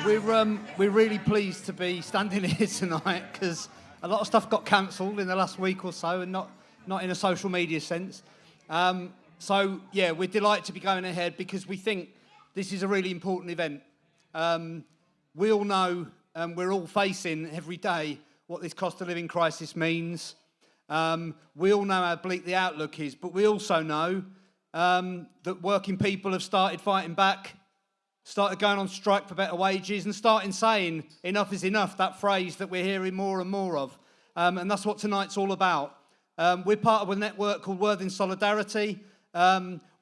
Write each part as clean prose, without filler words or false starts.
We're really pleased to be standing here tonight because a lot of stuff got cancelled in the last week or so, and not in a social media sense. So yeah, we're delighted to be going ahead because we think this is a really important event. We all know, we're all facing every day what this cost of living crisis means. We all know how bleak the outlook is, but we also know that working people have started fighting back, started going on strike for better wages, and starting saying enough is enough, that phrase that we're hearing more and more of. And that's what tonight's all about. We're part of a network called Worthing Solidarity.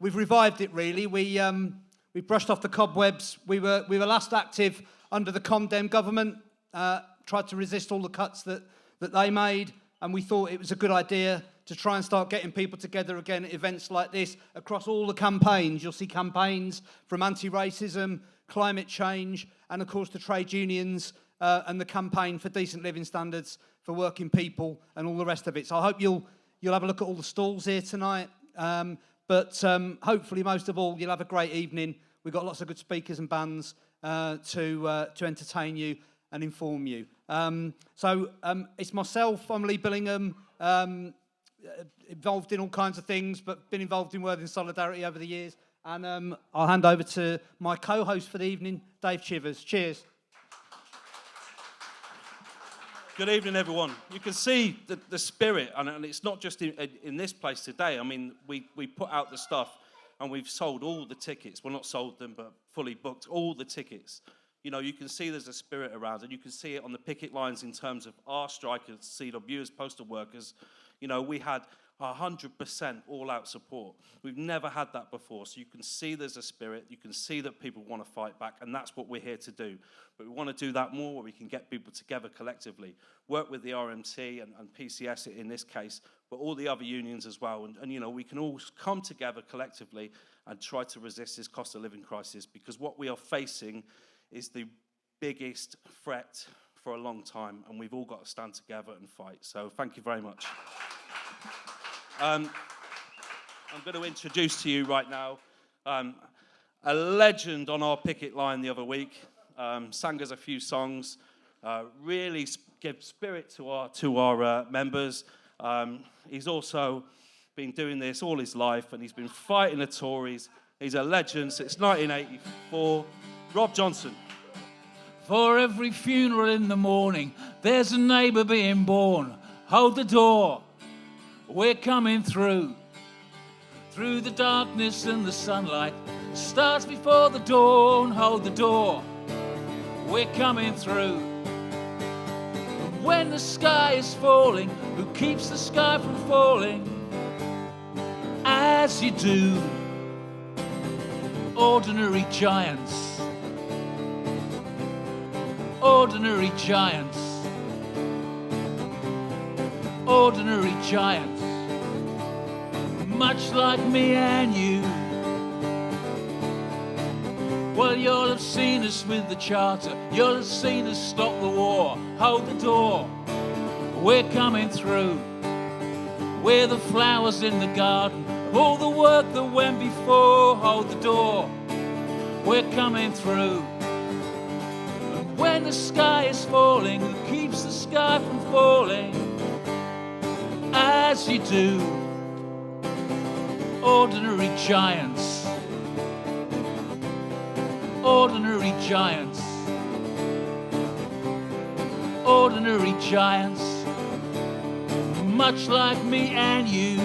We've revived it, really. We brushed off the cobwebs. We were last active under the Condemn government, tried to resist all the cuts that they made, and we thought it was a good idea to try and start getting people together again at events like this across all the campaigns. You'll see campaigns from anti-racism, climate change, and of course the trade unions and the campaign for decent living standards for working people and all the rest of it. So I hope you'll have a look at all the stalls here tonight. But hopefully, most of all, you'll have a great evening. We've got lots of good speakers and bands to entertain you and inform you. So it's myself, I'm Lee Billingham, involved in all kinds of things, but been involved in Worthing Solidarity over the years. And I'll hand over to my co-host for the evening, Dave Chivers. Cheers. Good evening, everyone. You can see the spirit, and it's not just in this place today. I mean, we put out the stuff, and we've sold all the tickets. Well, not sold them, but fully booked all the tickets. You know, you can see there's a spirit around, and you can see it on the picket lines in terms of our strikers, CW as postal workers. You know, we had 100% all-out support. We've never had that before, so you can see there's a spirit. You can see that people want to fight back, and that's what we're here to do. But we want to do that more where we can get people together collectively, work with the RMT and PCS in this case, but all the other unions as well. And you know, we can all come together collectively and try to resist this cost of living crisis, because what we are facing is the biggest threat for a long time, and we've all got to stand together and fight. So thank you very much. I'm going to introduce to you right now a legend on our picket line the other week. Sang us a few songs, really gave spirit to our members. He's also been doing this all his life, and he's been fighting the Tories. He's a legend since 1984. Rob Johnson. For every funeral in the morning, there's a neighbour being born. Hold the door, we're coming through. Through the darkness and the sunlight, starts before the dawn. Hold the door, we're coming through. And when the sky is falling, who keeps the sky from falling? As you do, ordinary giants. Ordinary giants, ordinary giants, much like me and you. Well, you'll have seen us with the charter, you'll have seen us stop the war. Hold the door, we're coming through. We're the flowers in the garden of all the work that went before. Hold the door, we're coming through. When the sky is falling, who keeps the sky from falling? As you do, ordinary giants, ordinary giants, ordinary giants, much like me and you.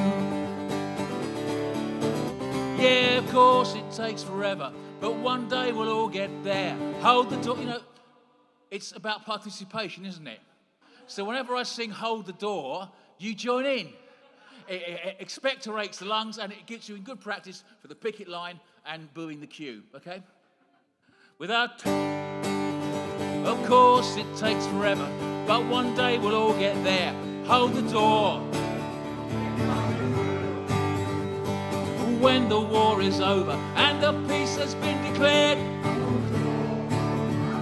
Yeah, of course it takes forever, but one day we'll all get there. Hold the door, you know. It's about participation, isn't it? So whenever I sing Hold the Door, you join in. It expectorates the lungs, and it gets you in good practice for the picket line and booing the queue, okay? Of course it takes forever, but one day we'll all get there. Hold the door. When the war is over and the peace has been declared,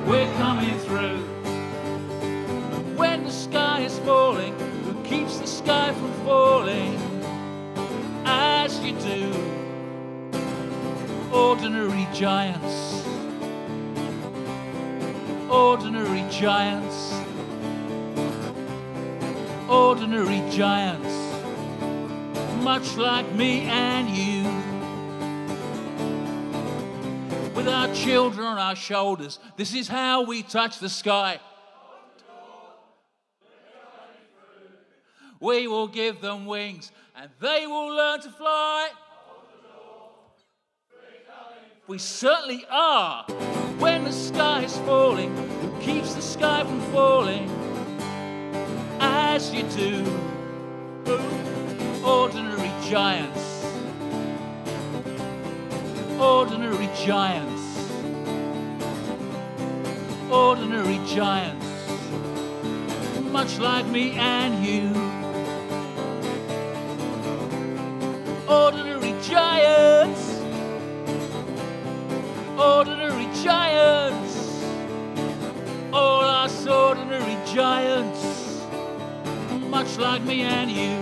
we're coming through. When the sky is falling, who keeps the sky from falling? As you do, ordinary giants, ordinary giants, ordinary giants, much like me and you. With our children on our shoulders, this is how we touch the sky. We will give them wings and they will learn to fly. We certainly are. When the sky is falling, who keeps the sky from falling? As you do. Ordinary giants, ordinary giants, ordinary giants, much like me and you. Ordinary giants, ordinary giants, all us ordinary giants, much like me and you,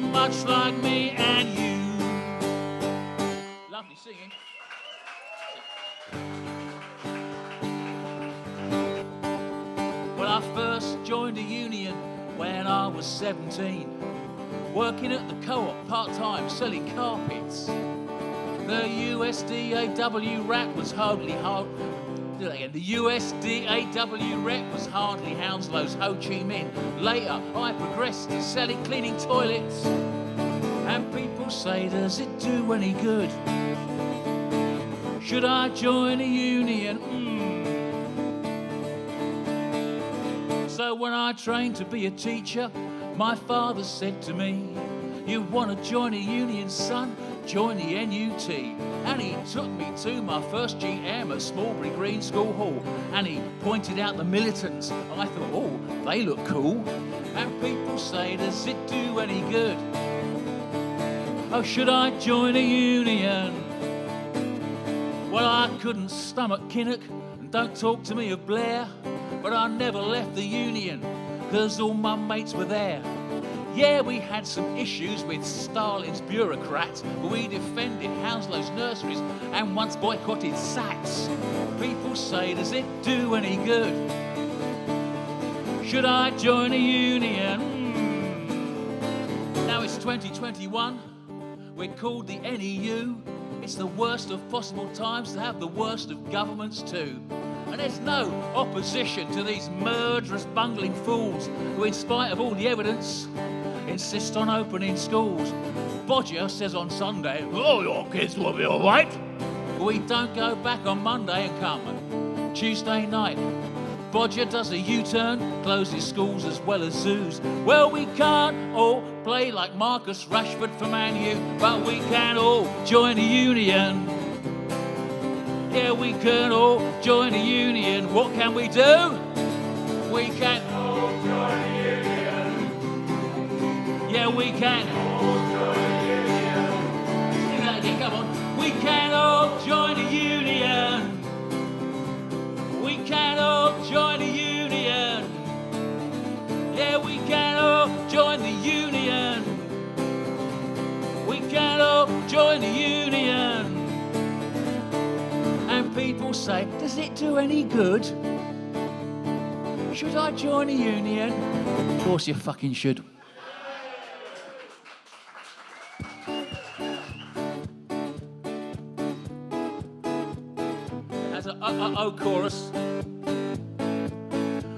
much like me and you. Lovely singing. Well, I first joined a union when I was 17, working at the co-op part-time selling carpets. The USDAW rep was hardly the USDAW rep was hardly Hounslow's Ho Chi Minh. Later, I progressed to selling cleaning toilets. And people say, does it do any good? Should I join a union? So when I trained to be a teacher, my father said to me, you want to join a union, son? Join the NUT. And he took me to my first GM at Smallbury Green School Hall. And he pointed out the militants. I thought, oh, they look cool. And people say, does it do any good? Oh, should I join a union? Well, I couldn't stomach Kinnock, and don't talk to me of Blair. But I never left the union, 'cause all my mates were there. Yeah, we had some issues with Stalin's bureaucrats, but we defended Hounslow's nurseries and once boycotted Saks. People say, does it do any good? Should I join a union? Now it's 2021, we're called the NEU. It's the worst of possible times to have the worst of governments too. And there's no opposition to these murderous, bungling fools who, in spite of all the evidence, insist on opening schools. Bodger says on Sunday, oh, your kids will be all right. We don't go back on Monday and come Tuesday night. Bodger does a U-turn, closes schools as well as zoos. Well, we can't all play like Marcus Rashford for Man U, but we can all join a union. Yeah, we can all join a union. What can we do? We can all join a union. Yeah, we can all join a union. Sing that again, come on. We can all join a union. We can all join a union. Yeah, we can all join the union. We can all join the union. And people say, does it do any good? Should I join a union? Of course you fucking should. As a oh chorus.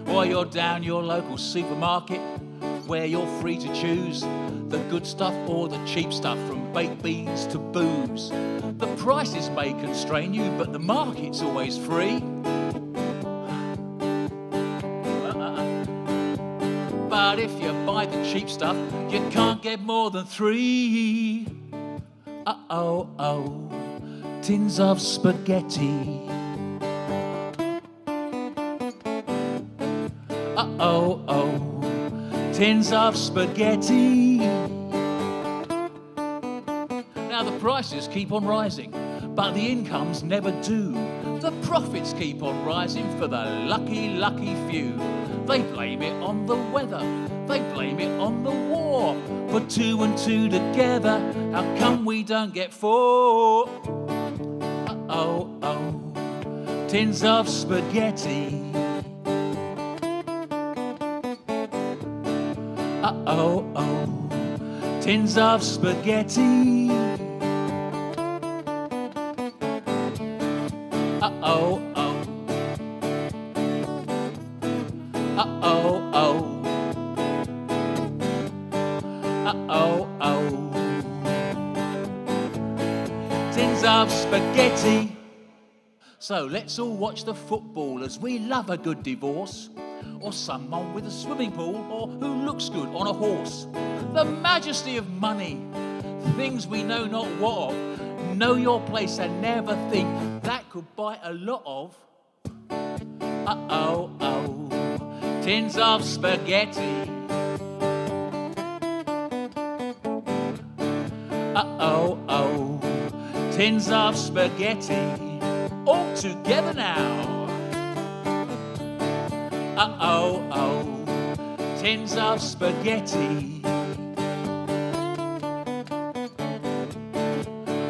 Or you're down your local supermarket where you're free to choose the good stuff or the cheap stuff, from baked beans to booze. The prices may constrain you, but the market's always free. But if you buy the cheap stuff, you can't get more than 3. Tins of spaghetti. Tins of spaghetti. Now the prices keep on rising, but the incomes never do. The profits keep on rising for the lucky, lucky few. They blame it on the weather, they blame it on the war. Put 2 and 2 together, how come we don't get 4? tins of spaghetti. Uh-oh, tins of spaghetti. Uh-oh, uh-oh, uh-oh, tins of spaghetti. So let's all watch the football as we love a good divorce, or someone with a swimming pool, or who looks good on a horse. The majesty of money, things we know not what of. Know your place and never think that could buy a lot of. Uh-oh, oh, tins of spaghetti. Uh-oh, oh, tins of spaghetti. All together now. Uh-oh, oh, tins of spaghetti.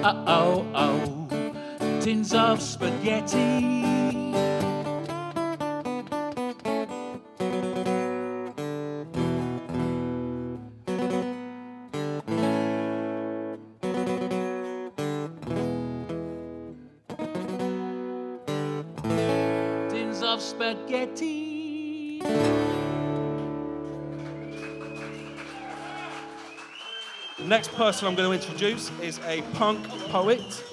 Uh-oh, oh, tins of spaghetti. Tins of spaghetti. The next person I'm going to introduce is a punk poet.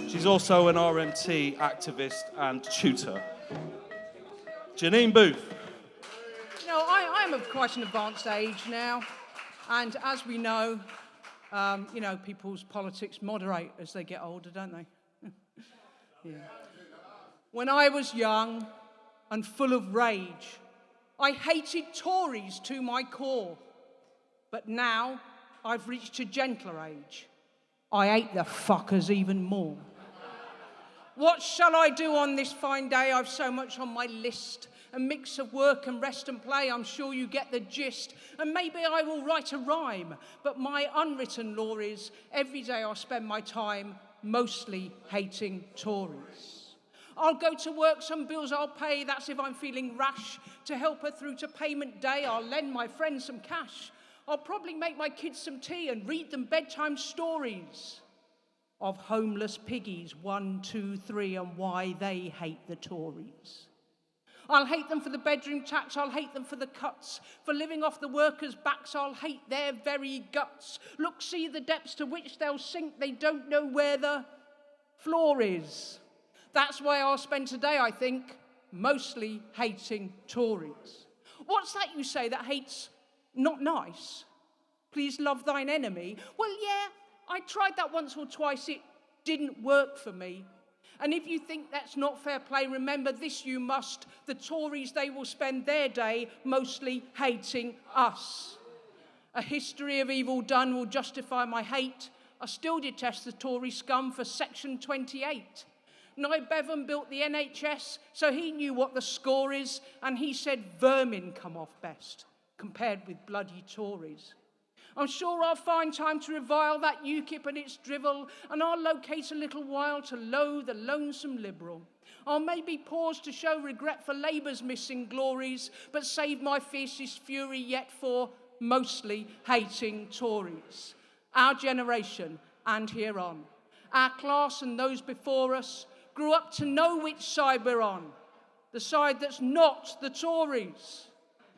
She's also an RMT activist and tutor. Janine Booth. You know, I'm of quite an advanced age now, and as we know, people's politics moderate as they get older, don't they? Yeah. When I was young and full of rage, I hated Tories to my core. But now I've reached a gentler age. I hate the fuckers even more. What shall I do on this fine day? I've so much on my list. A mix of work and rest and play, I'm sure you get the gist. And maybe I will write a rhyme, but my unwritten law is every day I'll spend my time mostly hating Tories. I'll go to work, some bills I'll pay, that's if I'm feeling rash. To help her through to payment day, I'll lend my friends some cash. I'll probably make my kids some tea and read them bedtime stories of homeless piggies, 1, 2, 3, and why they hate the Tories. I'll hate them for the bedroom tax, I'll hate them for the cuts, for living off the workers' backs, I'll hate their very guts. Look, see the depths to which they'll sink, they don't know where the floor is. That's why I'll spend today, I think, mostly hating Tories. What's that you say that hate's not nice? Please love thine enemy. Well, yeah, I tried that once or twice. It didn't work for me. And if you think that's not fair play, remember this you must. The Tories, they will spend their day mostly hating us. A history of evil done will justify my hate. I still detest the Tory scum for Section 28. Nye Bevan built the NHS, so he knew what the score is, and he said vermin come off best, compared with bloody Tories. I'm sure I'll find time to revile that UKIP and its drivel, and I'll locate a little while to loathe the lonesome Liberal. I'll maybe pause to show regret for Labour's missing glories, but save my fiercest fury yet for mostly hating Tories. Our generation, and here on, our class and those before us, grew up to know which side we're on, the side that's not the Tories.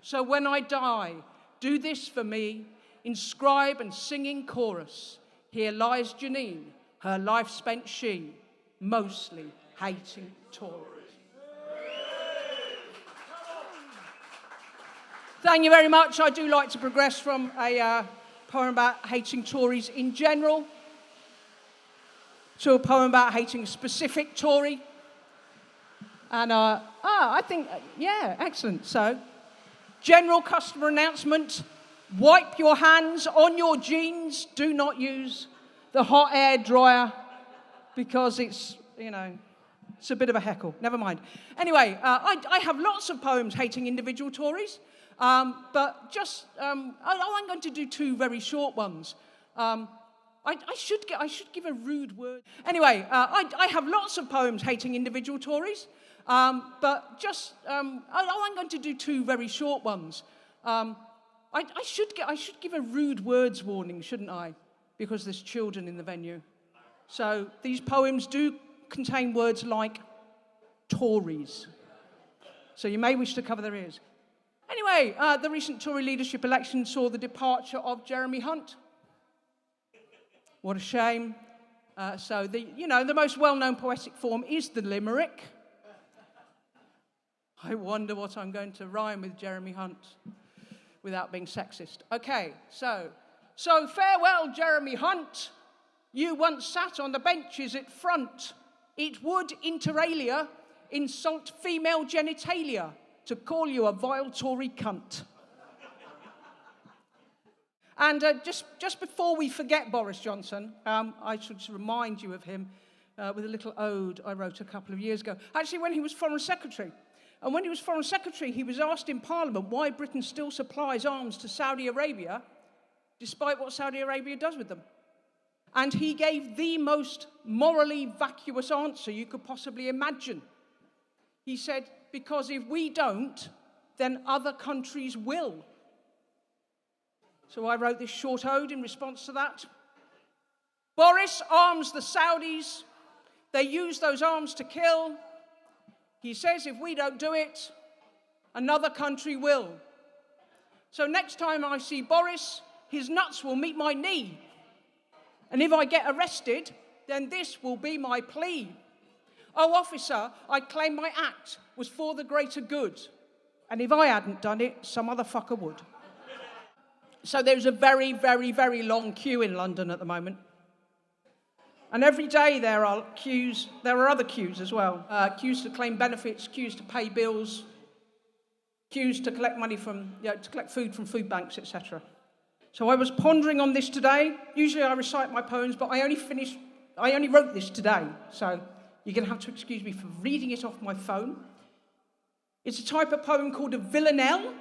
So when I die, do this for me, inscribe and sing in chorus. Here lies Janine, her life spent she, mostly hating Tories. Thank you very much. I do like to progress from a poem about hating Tories in general to a poem about hating a specific Tory. And I think, yeah, excellent. So, general customer announcement, wipe your hands on your jeans. Do not use the hot air dryer because it's, it's a bit of a heckle. Never mind. Anyway, I have lots of poems hating individual Tories, but just, I'm going to do two very short ones. I should give a rude word. Anyway, I have lots of poems hating individual Tories, But just, I'm going to do two very short ones. I should give a rude words warning, shouldn't I? Because there's children in the venue. So these poems do contain words like Tories. So you may wish to cover their ears. Anyway, the recent Tory leadership election saw the departure of Jeremy Hunt. What a shame. So the most well-known poetic form is the limerick. I wonder what I'm going to rhyme with Jeremy Hunt without being sexist. Okay, so farewell, Jeremy Hunt. You once sat on the benches at front. It would, inter alia, insult female genitalia to call you a vile Tory cunt. And just before we forget Boris Johnson, I should remind you of him with a little ode I wrote a couple of years ago. Actually, when he was Foreign Secretary. And when he was Foreign Secretary, he was asked in Parliament why Britain still supplies arms to Saudi Arabia, despite what Saudi Arabia does with them. And he gave the most morally vacuous answer you could possibly imagine. He said, because if we don't, then other countries will. So I wrote this short ode in response to that. Boris arms the Saudis. They use those arms to kill. He says if we don't do it, another country will. So next time I see Boris, his nuts will meet my knee. And if I get arrested, then this will be my plea. Oh, officer, I claim my act was for the greater good. And if I hadn't done it, some other fucker would. So there's a very, very, very long queue in London at the moment. And every day there are queues, there are other queues as well. Queues to claim benefits, queues to pay bills, queues to collect money to collect food from food banks, etc. So I was pondering on this today. Usually I recite my poems, but I only wrote this today. So you're going to have to excuse me for reading it off my phone. It's a type of poem called a villanelle.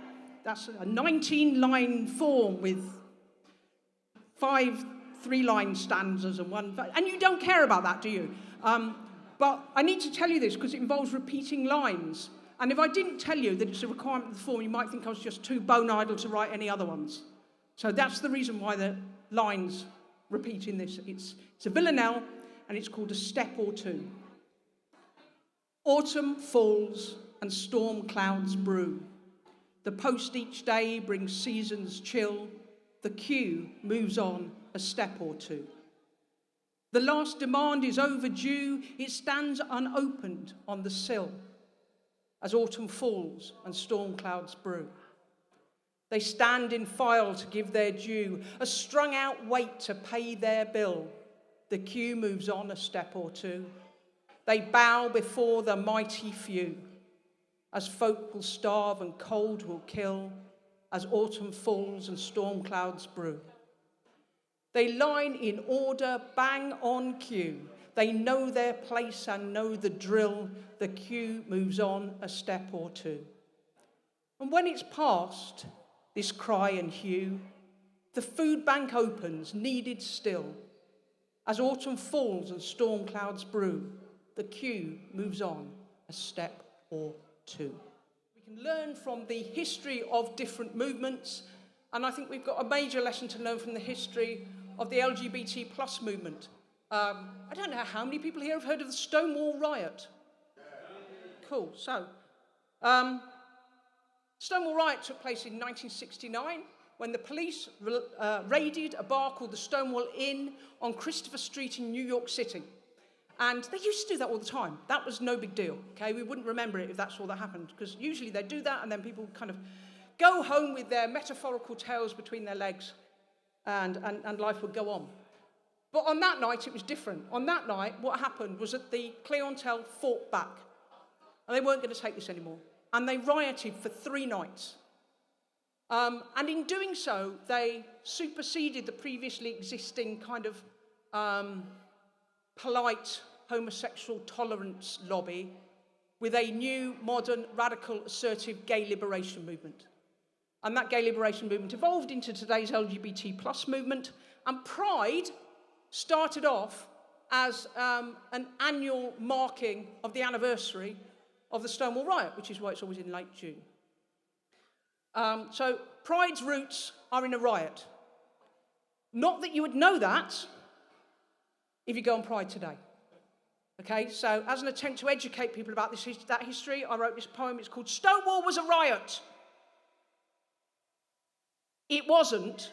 That's a 19-line form with 5 3-line stanzas and one... And you don't care about that, do you? But I need to tell you this because it involves repeating lines. And if I didn't tell you that it's a requirement of the form, you might think I was just too bone idle to write any other ones. So that's the reason why the lines repeat in this. It's a villanelle, and it's called a step or two. Autumn falls and storm clouds brew. The post each day brings seasons chill. The queue moves on a step or two. The last demand is overdue. It stands unopened on the sill as autumn falls and storm clouds brew. They stand in file to give their due, a strung-out wait to pay their bill. The queue moves on a step or two. They bow before the mighty few, as folk will starve and cold will kill, as autumn falls and storm clouds brew. They line in order, bang on cue. They know their place and know the drill. The queue moves on a step or two. And when it's past this cry and hue, the food bank opens, needed still. As autumn falls and storm clouds brew, the queue moves on a step or two. We can learn from the history of different movements, and I think we've got a major lesson to learn from the history of the LGBT plus movement. I don't know how many people here have heard of the Stonewall Riot. Cool. So, Stonewall Riot took place in 1969 when the police raided a bar called the Stonewall Inn on Christopher Street in New York City. And they used to do that all the time. That was no big deal, okay? We wouldn't remember it if that's all that happened, because usually they do that and then people kind of go home with their metaphorical tails between their legs and life would go on. But on that night, it was different. On that night, what happened was that the clientele fought back. And they weren't going to take this anymore. And they rioted for 3 nights. And in doing so, they superseded the previously existing kind of polite homosexual tolerance lobby with a new, modern, radical, assertive gay liberation movement. And that gay liberation movement evolved into today's LGBT plus movement. And Pride started off as an annual marking of the anniversary of the Stonewall riot, which is why it's always in late June. So Pride's roots are in a riot. Not that you would know that if you go on Pride today. Okay, so as an attempt to educate people about that history, I wrote this poem. It's called Stonewall Was a Riot. It wasn't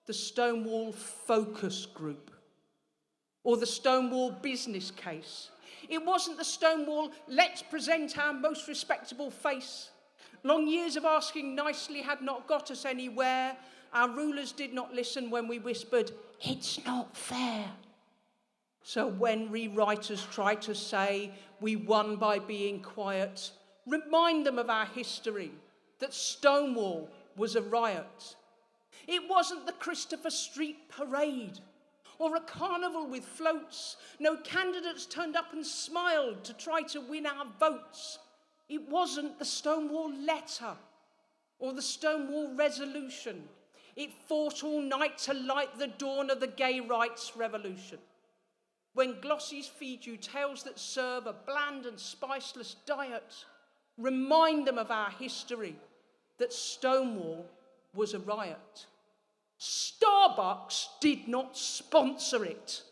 the Stonewall Focus Group or the Stonewall business case. It wasn't the Stonewall, let's present our most respectable face. Long years of asking nicely had not got us anywhere. Our rulers did not listen when we whispered, it's not fair. So when rewriters try to say we won by being quiet, remind them of our history, that Stonewall was a riot. It wasn't the Christopher Street parade or a carnival with floats. No candidates turned up and smiled to try to win our votes. It wasn't the Stonewall letter or the Stonewall resolution. It fought all night to light the dawn of the gay rights revolution. When glossies feed you tales that serve a bland and spiceless diet, remind them of our history, that Stonewall was a riot. Starbucks did not sponsor it,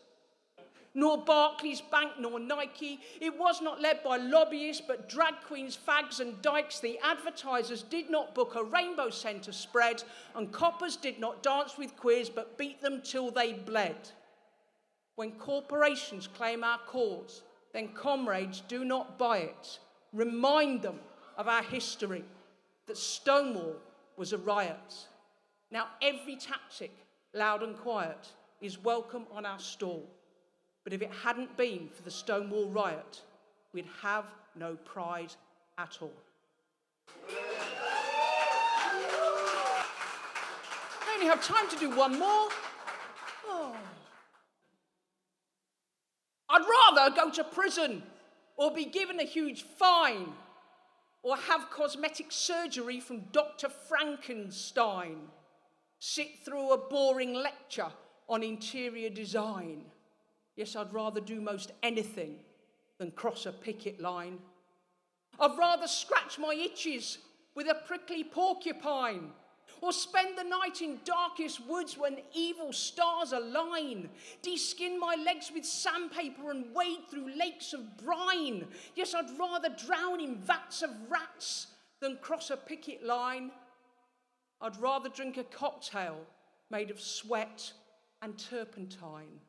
nor Barclays Bank, nor Nike. It was not led by lobbyists, but drag queens, fags and dykes. The advertisers did not book a rainbow centre spread, and coppers did not dance with queers, but beat them till they bled. When corporations claim our cause, then comrades do not buy it. Remind them of our history, that Stonewall was a riot. Now, every tactic, loud and quiet, is welcome on our stall. But if it hadn't been for the Stonewall riot, we'd have no pride at all. I only have time to do one more. Oh. I'd rather go to prison or be given a huge fine or have cosmetic surgery from Dr. Frankenstein, sit through a boring lecture on interior design. Yes, I'd rather do most anything than cross a picket line. I'd rather scratch my itches with a prickly porcupine or spend the night in darkest woods when evil stars align, de-skin my legs with sandpaper and wade through lakes of brine. Yes, I'd rather drown in vats of rats than cross a picket line. I'd rather drink a cocktail made of sweat and turpentine,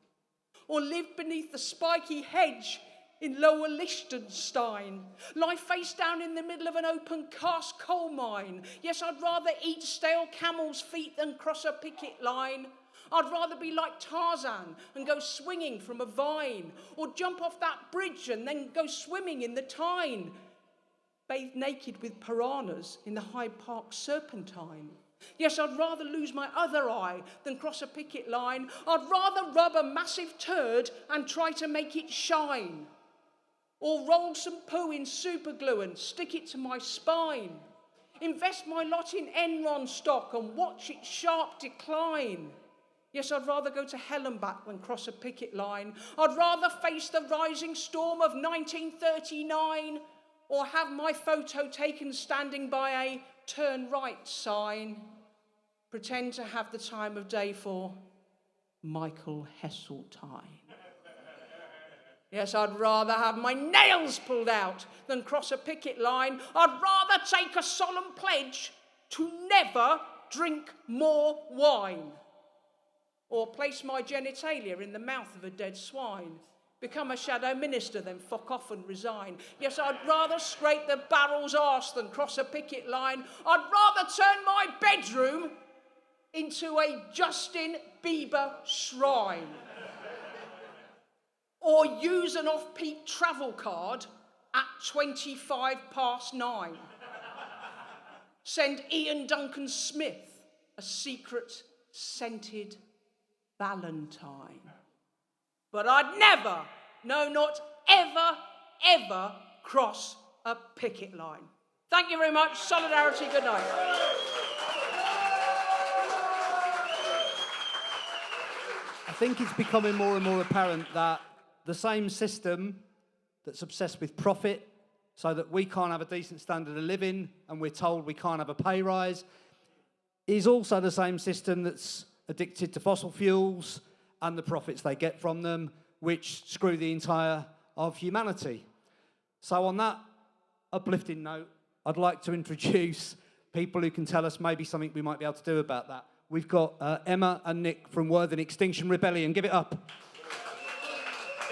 or live beneath the spiky hedge in Lower Liechtenstein, lie face down in the middle of an open cast coal mine. Yes, I'd rather eat stale camel's feet than cross a picket line. I'd rather be like Tarzan and go swinging from a vine, or jump off that bridge and then go swimming in the Tyne, bathe naked with piranhas in the Hyde Park Serpentine. Yes, I'd rather lose my other eye than cross a picket line. I'd rather rub a massive turd and try to make it shine, or roll some poo in superglue and stick it to my spine. Invest my lot in Enron stock and watch its sharp decline. Yes, I'd rather go to hell and back than cross a picket line. I'd rather face the rising storm of 1939, or have my photo taken standing by a turn right sign. Pretend to have the time of day for Michael Heseltine. Yes, I'd rather have my nails pulled out than cross a picket line. I'd rather take a solemn pledge to never drink more wine, or place my genitalia in the mouth of a dead swine, become a shadow minister, then fuck off and resign. Yes, I'd rather scrape the barrel's arse than cross a picket line. I'd rather turn my bedroom into a Justin Bieber shrine, or use an off-peak travel card at 9:25. Send Ian Duncan Smith a secret scented valentine. But I'd never, no, not ever, ever cross a picket line. Thank you very much. Solidarity, good night. I think it's becoming more and more apparent that the same system that's obsessed with profit, so that we can't have a decent standard of living and we're told we can't have a pay rise, is also the same system that's addicted to fossil fuels and the profits they get from them, which screw the entire of humanity. So on that uplifting note, I'd like to introduce people who can tell us maybe something we might be able to do about that. We've got Emma and Nick from Worthing Extinction Rebellion. Give it up.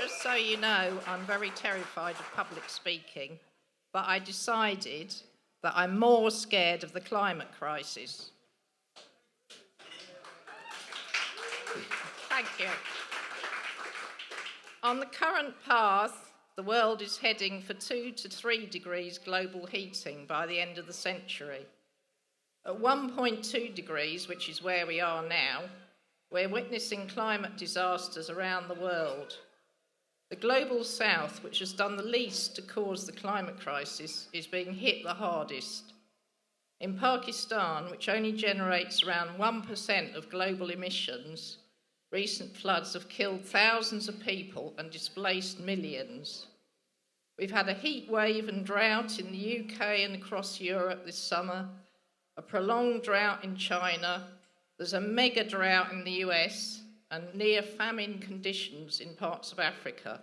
Just so you know, I'm very terrified of public speaking, but I decided that I'm more scared of the climate crisis. Thank you. On the current path, the world is heading for 2 to 3 degrees global heating by the end of the century. At 1.2 degrees, which is where we are now, we're witnessing climate disasters around the world. The global south, which has done the least to cause the climate crisis, is being hit the hardest. In Pakistan, which only generates around 1% of global emissions, recent floods have killed thousands of people and displaced millions. We've had a heat wave and drought in the UK and across Europe this summer, a prolonged drought in China, there's a mega drought in the US, and near famine conditions in parts of Africa.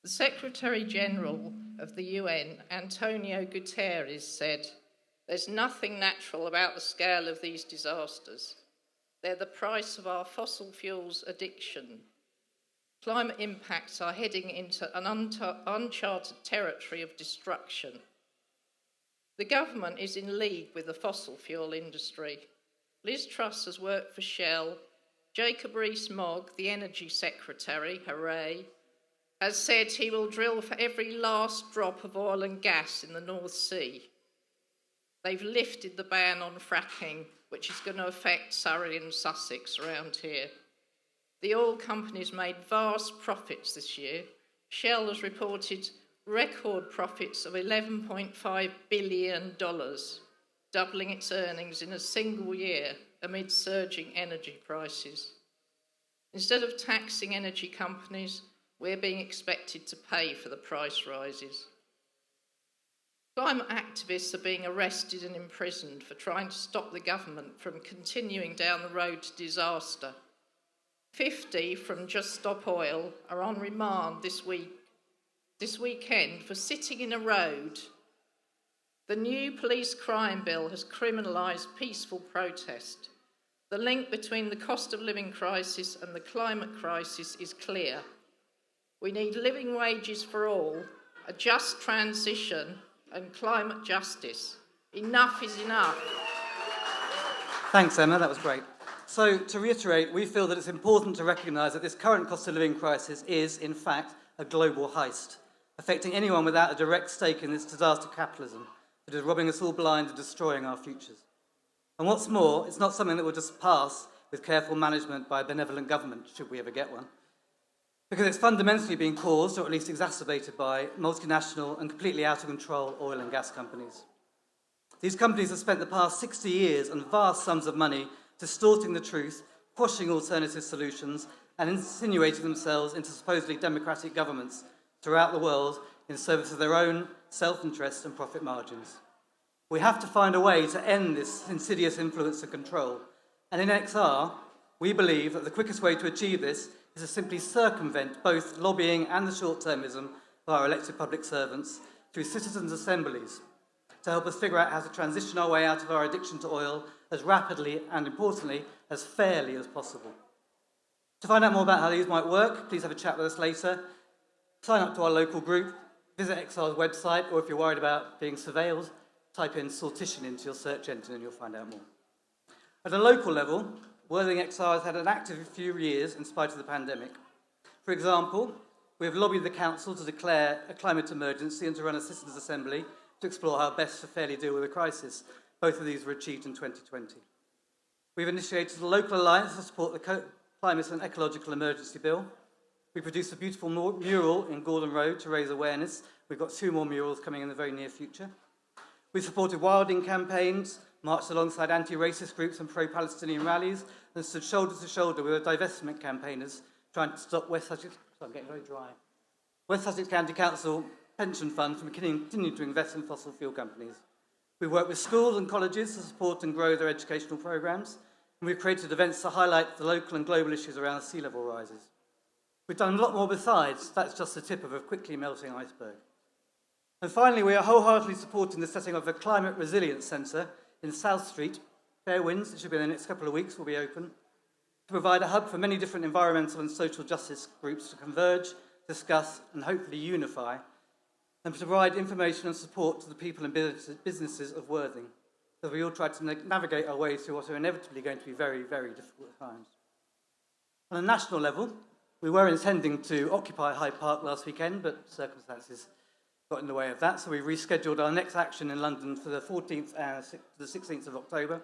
The Secretary General of the UN, Antonio Guterres, said, "There's nothing natural about the scale of these disasters. They're the price of our fossil fuels addiction. Climate impacts are heading into an uncharted territory of destruction." The government is in league with the fossil fuel industry. Liz Truss has worked for Shell. Jacob Rees-Mogg, the Energy Secretary, hooray, has said he will drill for every last drop of oil and gas in the North Sea. They've lifted the ban on fracking, which is going to affect Surrey and Sussex around here. The oil companies made vast profits this year. Shell has reported record profits of $11.5 billion, doubling its earnings in a single year amid surging energy prices. Instead of taxing energy companies, we're being expected to pay for the price rises. Climate activists are being arrested and imprisoned for trying to stop the government from continuing down the road to disaster. 50 from Just Stop Oil are on remand this weekend for sitting in a road. The new police crime bill has criminalised peaceful protest. The link between the cost of living crisis and the climate crisis is clear. We need living wages for all, a just transition, and climate justice. Enough is enough. Thanks, Emma, that was great. So, to reiterate, we feel that it's important to recognise that this current cost of living crisis is, in fact, a global heist, affecting anyone without a direct stake in this disaster capitalism that is robbing us all blind and destroying our futures. And what's more, it's not something that will just pass with careful management by a benevolent government, should we ever get one, because it's fundamentally being caused, or at least exacerbated by, multinational and completely out of control oil and gas companies. These companies have spent the past 60 years on vast sums of money distorting the truth, quashing alternative solutions, and insinuating themselves into supposedly democratic governments throughout the world in service of their own self-interest and profit margins. We have to find a way to end this insidious influence and control. And in XR, we believe that the quickest way to achieve this is to simply circumvent both lobbying and the short-termism of our elected public servants through citizens' assemblies to help us figure out how to transition our way out of our addiction to oil as rapidly and, importantly, as fairly as possible. To find out more about how these might work, please have a chat with us later. Sign up to our local group, visit XR's website, or if you're worried about being surveilled, type in sortition into your search engine and you'll find out more. At a local level, Worthing XR has had an active few years in spite of the pandemic. For example, we have lobbied the council to declare a climate emergency and to run a citizens' assembly to explore how best to fairly deal with the crisis. Both of these were achieved in 2020. We've initiated a local alliance to support the Climate and Ecological Emergency Bill. We produced a beautiful mural in Gordon Road to raise awareness. We've got 2 more murals coming in the very near future. We've supported wilding campaigns, marched alongside anti-racist groups and pro-Palestinian rallies, and stood shoulder to shoulder with divestment campaigners trying to stop West Sussex County Council pension fund from continuing to invest in fossil fuel companies. We work with schools and colleges to support and grow their educational programmes, and we've created events to highlight the local and global issues around sea level rises. We've done a lot more besides. That's just the tip of a quickly melting iceberg. And finally, we are wholeheartedly supporting the setting of a climate resilience centre in South Street. Fair winds, it should be in the next couple of weeks, will be open, to provide a hub for many different environmental and social justice groups to converge, discuss, and hopefully unify, and to provide information and support to the people and businesses of Worthing, as we all try to navigate our way through what are inevitably going to be very, very difficult times. On a national level, we were intending to occupy Hyde Park last weekend, but circumstances got in the way of that, so we rescheduled our next action in London for the 14th and the 16th of October.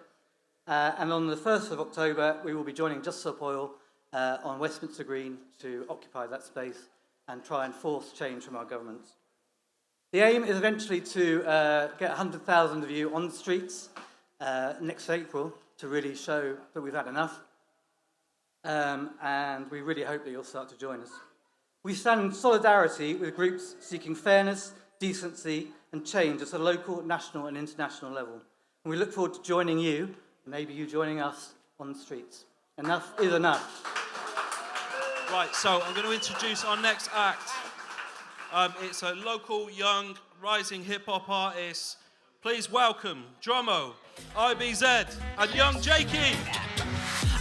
And on the 1st of October, we will be joining Just Stop Oil on Westminster Green to occupy that space and try and force change from our governments. The aim is eventually to get 100,000 of you on the streets next April to really show that we've had enough. And we really hope that you'll start to join us. We stand in solidarity with groups seeking fairness, decency, and change at a local, national, and international level. And we look forward to joining you, maybe you joining us on the streets. Enough is enough. Right, so I'm going to introduce our next act. It's a local, young, rising hip-hop artist. Please welcome Drummo, IBZ, and young Jakey.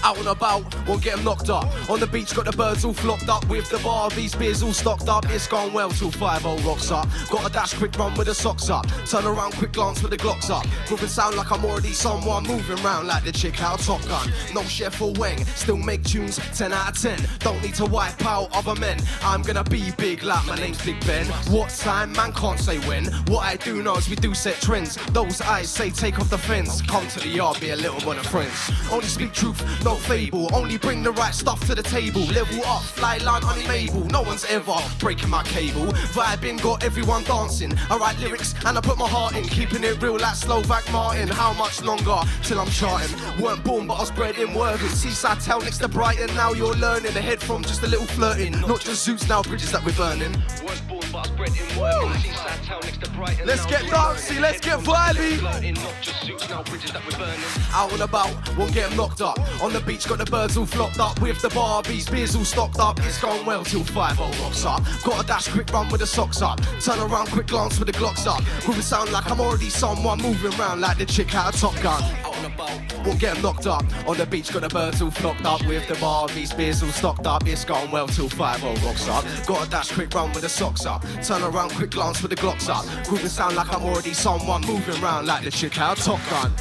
Out and about, won't get 'em knocked up. On the beach, got the birds all flocked up. With the bar, these beers all stocked up. It's gone well till 5-0 rocks up. Got a dash, quick run with the socks up. Turn around, quick glance with the Glocks up. Grooving sound like I'm already someone. Moving round like the chick out of Top Gun. No chef or wang, still make tunes 10 out of 10. Don't need to wipe out other men. I'm gonna be big like my name's Big Ben. What time, man can't say when. What I do know is we do set trends. Those eyes say take off the fence. Come to the yard, be a little one of friends. Only speak truth, no fable. Only bring the right stuff to the table. Level up, fly line unable. No one's ever breaking my cable. Vibing, got everyone dancing. I write lyrics and I put my heart in. Keeping it real like Slovak Martin. How much longer till I'm charting? Weren't born but I was bred in Worthing. Seaside town next to Brighton. Now you're learning. Ahead from just a little flirting. Not just zoots, now bridges that we're burning. Weren't born but I was bred in Worthing. Seaside town next to Brighton. Let's get dancey, let's get vibey. Not just zoots, now bridges that we're burning. Out and about, won't get 'em knocked up. On the beach, got the birds all flocked up. With the Barbies, beers all stocked up. It's gone well till 5-0 rocks up. Got a dash, quick run with the socks up. Turn around, quick glance with the Glocks up. Grooving sound like I'm already someone. Moving round like the chick out of Top Gun. Out and about, won't get 'em knocked up. On the beach, got the birds all flocked up. With the Barbies, beers all stocked up. It's gone well till 5-0 rocks up. Got a dash, quick run with the socks up. Turn around, quick glance with the Glocks up. Grooving sound like I'm already someone. Moving round like the chick out of Top Gun.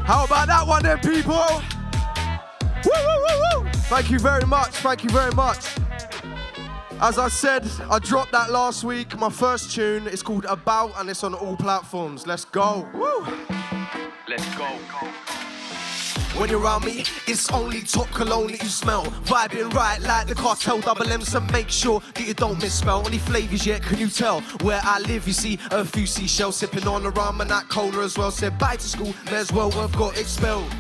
How about that one then, people? Woo, woo, woo, woo. Thank you very much, thank you very much. As I said, I dropped that last week. My first tune is called About and it's on all platforms. Let's go. Woo. Let's go. When you're around me, it's only top cologne that you smell. Vibing right like the cartel double M, so make sure that you don't misspell any flavours yet. Can you tell where I live? You see a few seashells sipping on the rum and that cola as well. Said bye to school, may as well have got expelled.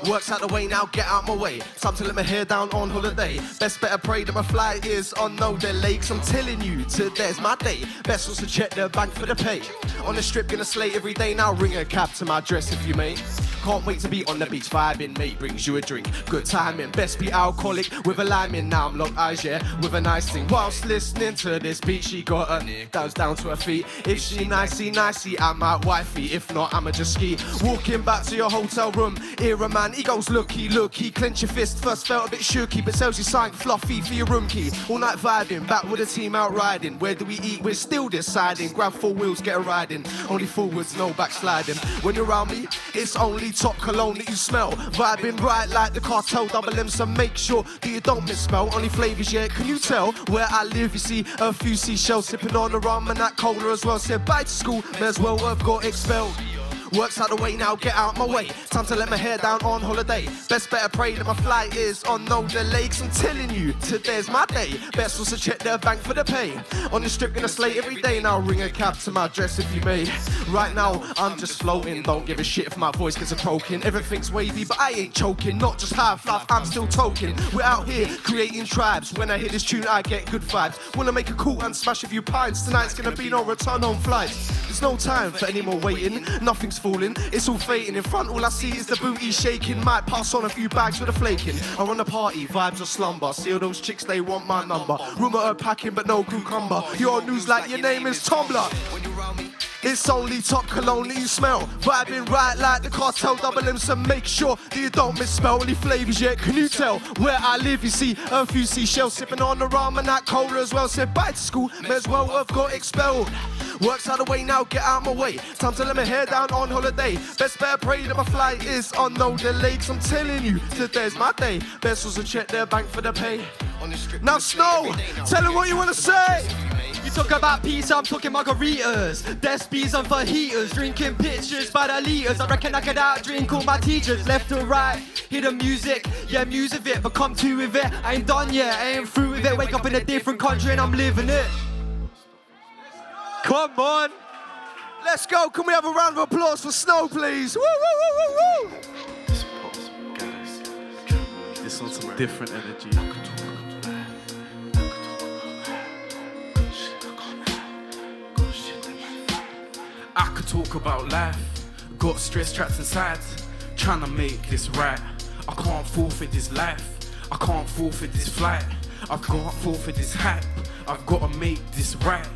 Works out the way now, get out my way. Time to let my hair down on holiday. Best better pray that my flight is on no delay. Cause I'm telling you, today's my day. Best was to check the bank for the pay. On the strip, gonna slay every day. Now ring a cab to my dress if you may. Can't wait to be on the beach vibing, mate. Brings you a drink, good timing. Best be alcoholic with a lime in. Now I'm locked eyes, yeah, with a nice thing. Whilst listening to this beat, she got her nose down to her feet. If she nicey, I might wifey. If not, I'ma just ski. Walking back to your hotel room, hear a man, he goes looky. Clench your fist, first felt a bit shooky, but tells you something fluffy for your room key. All night vibing, back with the team out riding. Where do we eat? We're still deciding. Grab 4 wheels, get a riding. Only forwards, no backsliding. When you're around me, it's only top cologne that you smell. Vibing right like the cartel double M, so make sure that you don't misspell. Only flavours, yeah, can you tell where I live? You see a few seashells sipping on the rum and that cola as well. Said bye to school, may as well have got expelled. Works out the way now, get out my way. Time to let my hair down on holiday. Best better pray that my flight is on no delay, 'cause I'm telling you, today's my day. Best also check their bank for the pay. On the strip gonna slate every day now, ring a cab to my address if you may. Right now, I'm just floating, don't give a shit if my voice gets a croaking. Everything's wavy, but I ain't choking, not just high fluff, I'm still toking. We're out here creating tribes. When I hear this tune, I get good vibes. Wanna make a call and smash a few pints. Tonight's gonna be no return home flights. There's no time for any more waiting. Nothing's falling, it's all fading. In front, all I see is the booty shaking. Might pass on a few bags with a flaking. I run the party, vibes are slumber. See all those chicks, they want my number. Rumour her packing, but no cucumber. Your news like your name is Tumblr. It's only top cologne that you smell. Vibing right like the cartel, double M, so make sure that you don't misspell any flavors yet. Can you tell where I live? You see a few seashells sipping on the rum and that cola as well. Said bye to school, may as well have got expelled. Works out the way now, get out my way. Time to let my hair down on holiday. Best better pray that my flight is on no delay, 'cause I'm telling you, today's my day. Best also check their bank for the pay. Now Snow, tell them what you want to say. You talk about pizza, I'm talking margaritas. Despies and fajitas, drinking pictures by the liters. I reckon I could outdrink all my teachers. Left to right, hear the music, yeah, muse with it, but come to with it. I ain't done yet, I ain't through with it. Wake up in a different country and I'm living it. Come on. Let's go. Can we have a round of applause for Snow, please? Woo, woo, woo, woo, woo. This one's some different energy. I could talk about life, got stress trapped inside, trying to make this right. I can't forfeit this life, I can't forfeit this flight, I can't forfeit this hype, I've got to make this right.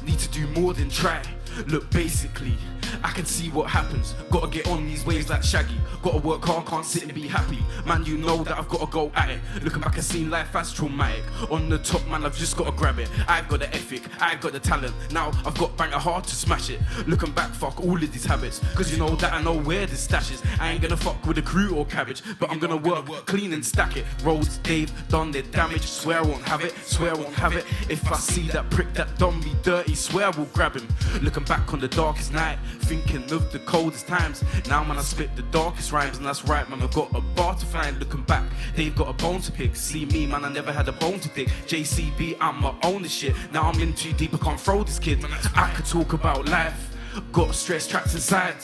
Need to do more than try. Look, basically, I can see what happens. Gotta get on these waves like Shaggy. Gotta work hard, can't sit and be happy. Man, you know that I've gotta go at it. Looking back and seeing life as traumatic. On the top, man, I've just gotta grab it. I've got the ethic, I've got the talent. Now I've got bang hard to smash it. Looking back, fuck all of these habits. 'Cause you know that I know where this stash is. I ain't gonna fuck with the crew or cabbage, but I'm gonna work clean and stack it. Roads, they've done their damage. Swear I won't have it, swear I won't have it. If I see that prick that done me dirty, swear I will grab him. Looking back on the darkest night, thinking of the coldest times. Now man, I spit the darkest rhymes, and that's right man, I've got a bar to find. Looking back, they've got a bone to pick. See me man, I never had a bone to pick. JCB, I'm my own this shit. Now I'm in too deep, I can't throw this kid. I could talk about life, got stress trapped inside,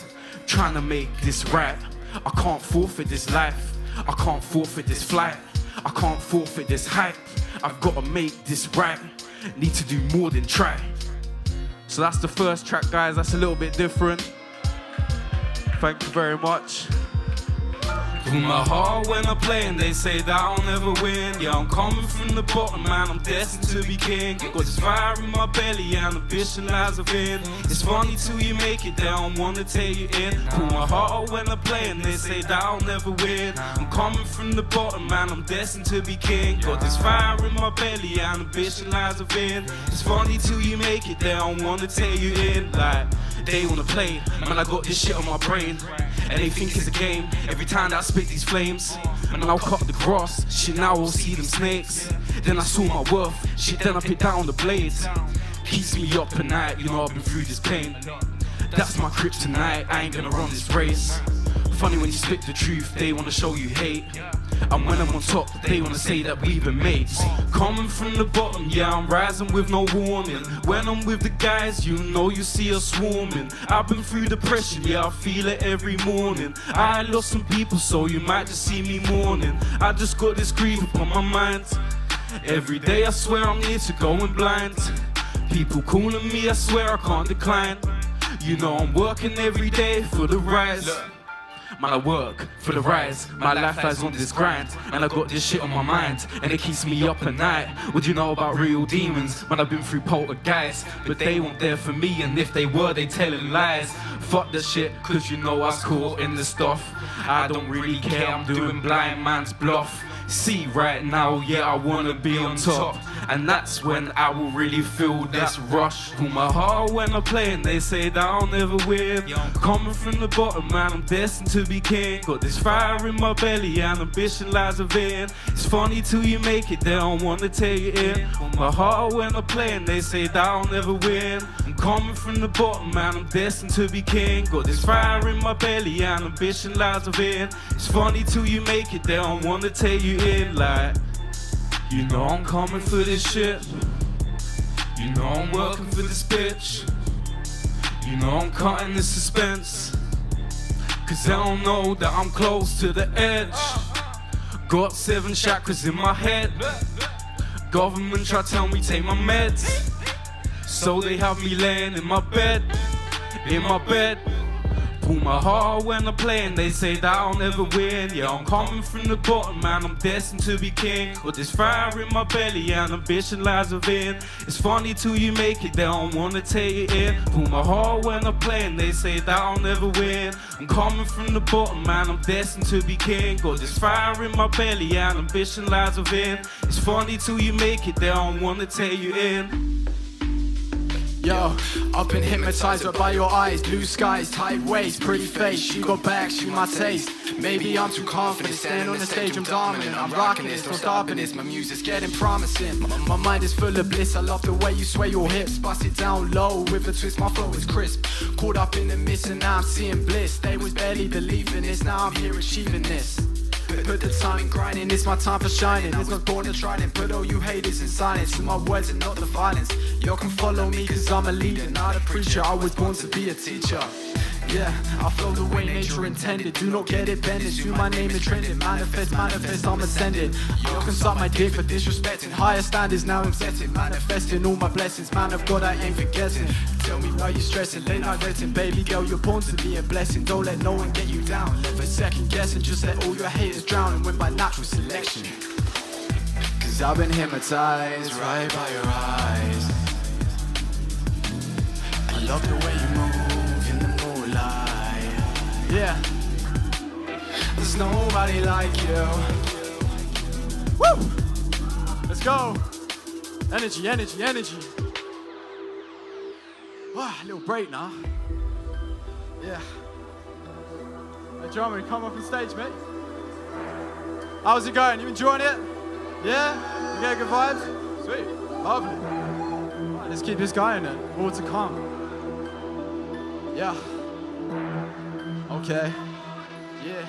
trying to make this right. I can't forfeit this life, I can't forfeit this flight, I can't forfeit this hype. I've got to make this right, need to do more than try. So that's the first track, guys. That's a little bit different. Thank you very much. With my heart when I play and they say that I'll never win. Yeah, I'm coming from the bottom, man, I'm destined to be king. Got this fire in my belly and ambition lies within. It's funny till you make it, they don't wanna take you in. Pull my heart when I play and they say that I'll never win. I'm coming from the bottom, man, I'm destined to be king. Got this fire in my belly and ambition lies within. It's funny till you make it, they don't wanna take you in. Like, they wanna play, man, I got this shit on my brain. And they think it's a game, every time that I spit these flames. And I'll cut the grass, shit now I'll see them snakes. Then I saw my worth, shit then I put down the blades. Keeps me up at night, you know I've been through this pain. That's my kryptonite, I ain't gonna run this race. Funny when you spit the truth, they wanna show you hate. And when I'm on top, they wanna say that we've been mates. Coming from the bottom, yeah, I'm rising with no warning. When I'm with the guys, you know you see us swarming. I've been through depression, yeah, I feel it every morning. I lost some people, so you might just see me mourning. I just got this grief upon my mind. Every day I swear I'm near to going blind. People calling me, I swear I can't decline. You know I'm working every day for the rise. Man, I work for the rise. My life lies on this grind, and I got this shit on my mind, and it keeps me up at night. What do you know about real demons? Man, I've been through poltergeists, but they weren't there for me, and if they were, they telling lies. Fuck that shit, 'cause you know I was caught in the stuff. I don't really care, I'm doing blind man's bluff. See right now, yeah, I wanna be on top. And that's when I will really feel that rush. Pull my heart when I play and they say that I'll never win. I'm coming from the bottom, man, I'm destined to be king. Got this fire in my belly and ambition lies within. It's funny till you make it, they don't want to take you in. Pull my heart when I play and they say that I'll never win. I'm coming from the bottom, man, I'm destined to be king. Got this fire in my belly and ambition lies within. It's funny till you make it, they don't want to take you in. Like, you know I'm coming for this shit. You know I'm working for this bitch. You know I'm cutting the suspense. Cause they don't know that I'm close to the edge. Got 7 chakras in my head. Government try to tell me take my meds. So they have me laying in my bed. In my bed. Pull my heart when I play and they say that I'll never win. Yeah, I'm coming from the bottom, man, I'm destined to be king. Got this fire in my belly and ambition lies within. It's funny till you make it, they don't wanna take it in. Pull my heart when I play and they say that I'll never win. I'm coming from the bottom, man, I'm destined to be king. Got this fire in my belly and ambition lies within. It's funny till you make it, they don't wanna take you in. Yo, I've been hypnotized by your eyes, blue skies, tight waist, pretty face. You got back, she my taste. Maybe I'm too confident, standing on the stage, I'm dominant. I'm rocking this, no stopping this. My music's getting promising. My mind is full of bliss. I love the way you sway your hips, bust it down low with a twist. My flow is crisp. Caught up in the mist and now I'm seeing bliss. They was barely believing this, now I'm here achieving this. Put the time in grinding, it's my time for shining. I was born to try and put all you haters in silence. And my words are not the violence. Y'all can follow me cause I'm a leader, not a preacher. I was born to be a teacher. Yeah, I flow the way nature intended. Do not get it bended, do my name is trending. Manifest, manifest, I'm ascending. Y'all can suck my dick for disrespecting. Higher standards now I'm setting. Manifesting all my blessings, man of God I ain't forgetting. Tell me why you stressing, late night renting. Baby girl, you're born to be a blessing. Don't let no one get you down. Never second guessing, just let all your haters drown and win by natural selection. Cause I've been hypnotized right by your eyes. I love the way you move in the moonlight. Yeah. There's nobody like you. Woo! Let's go. Energy, energy, energy. Wow, a little break now. Yeah. Hey, drummer, come up on stage, mate. How's it going? You enjoying it? Yeah? You get good vibes? Sweet. Lovely. Right, let's keep this going then. More to come. Yeah. Okay. Yeah.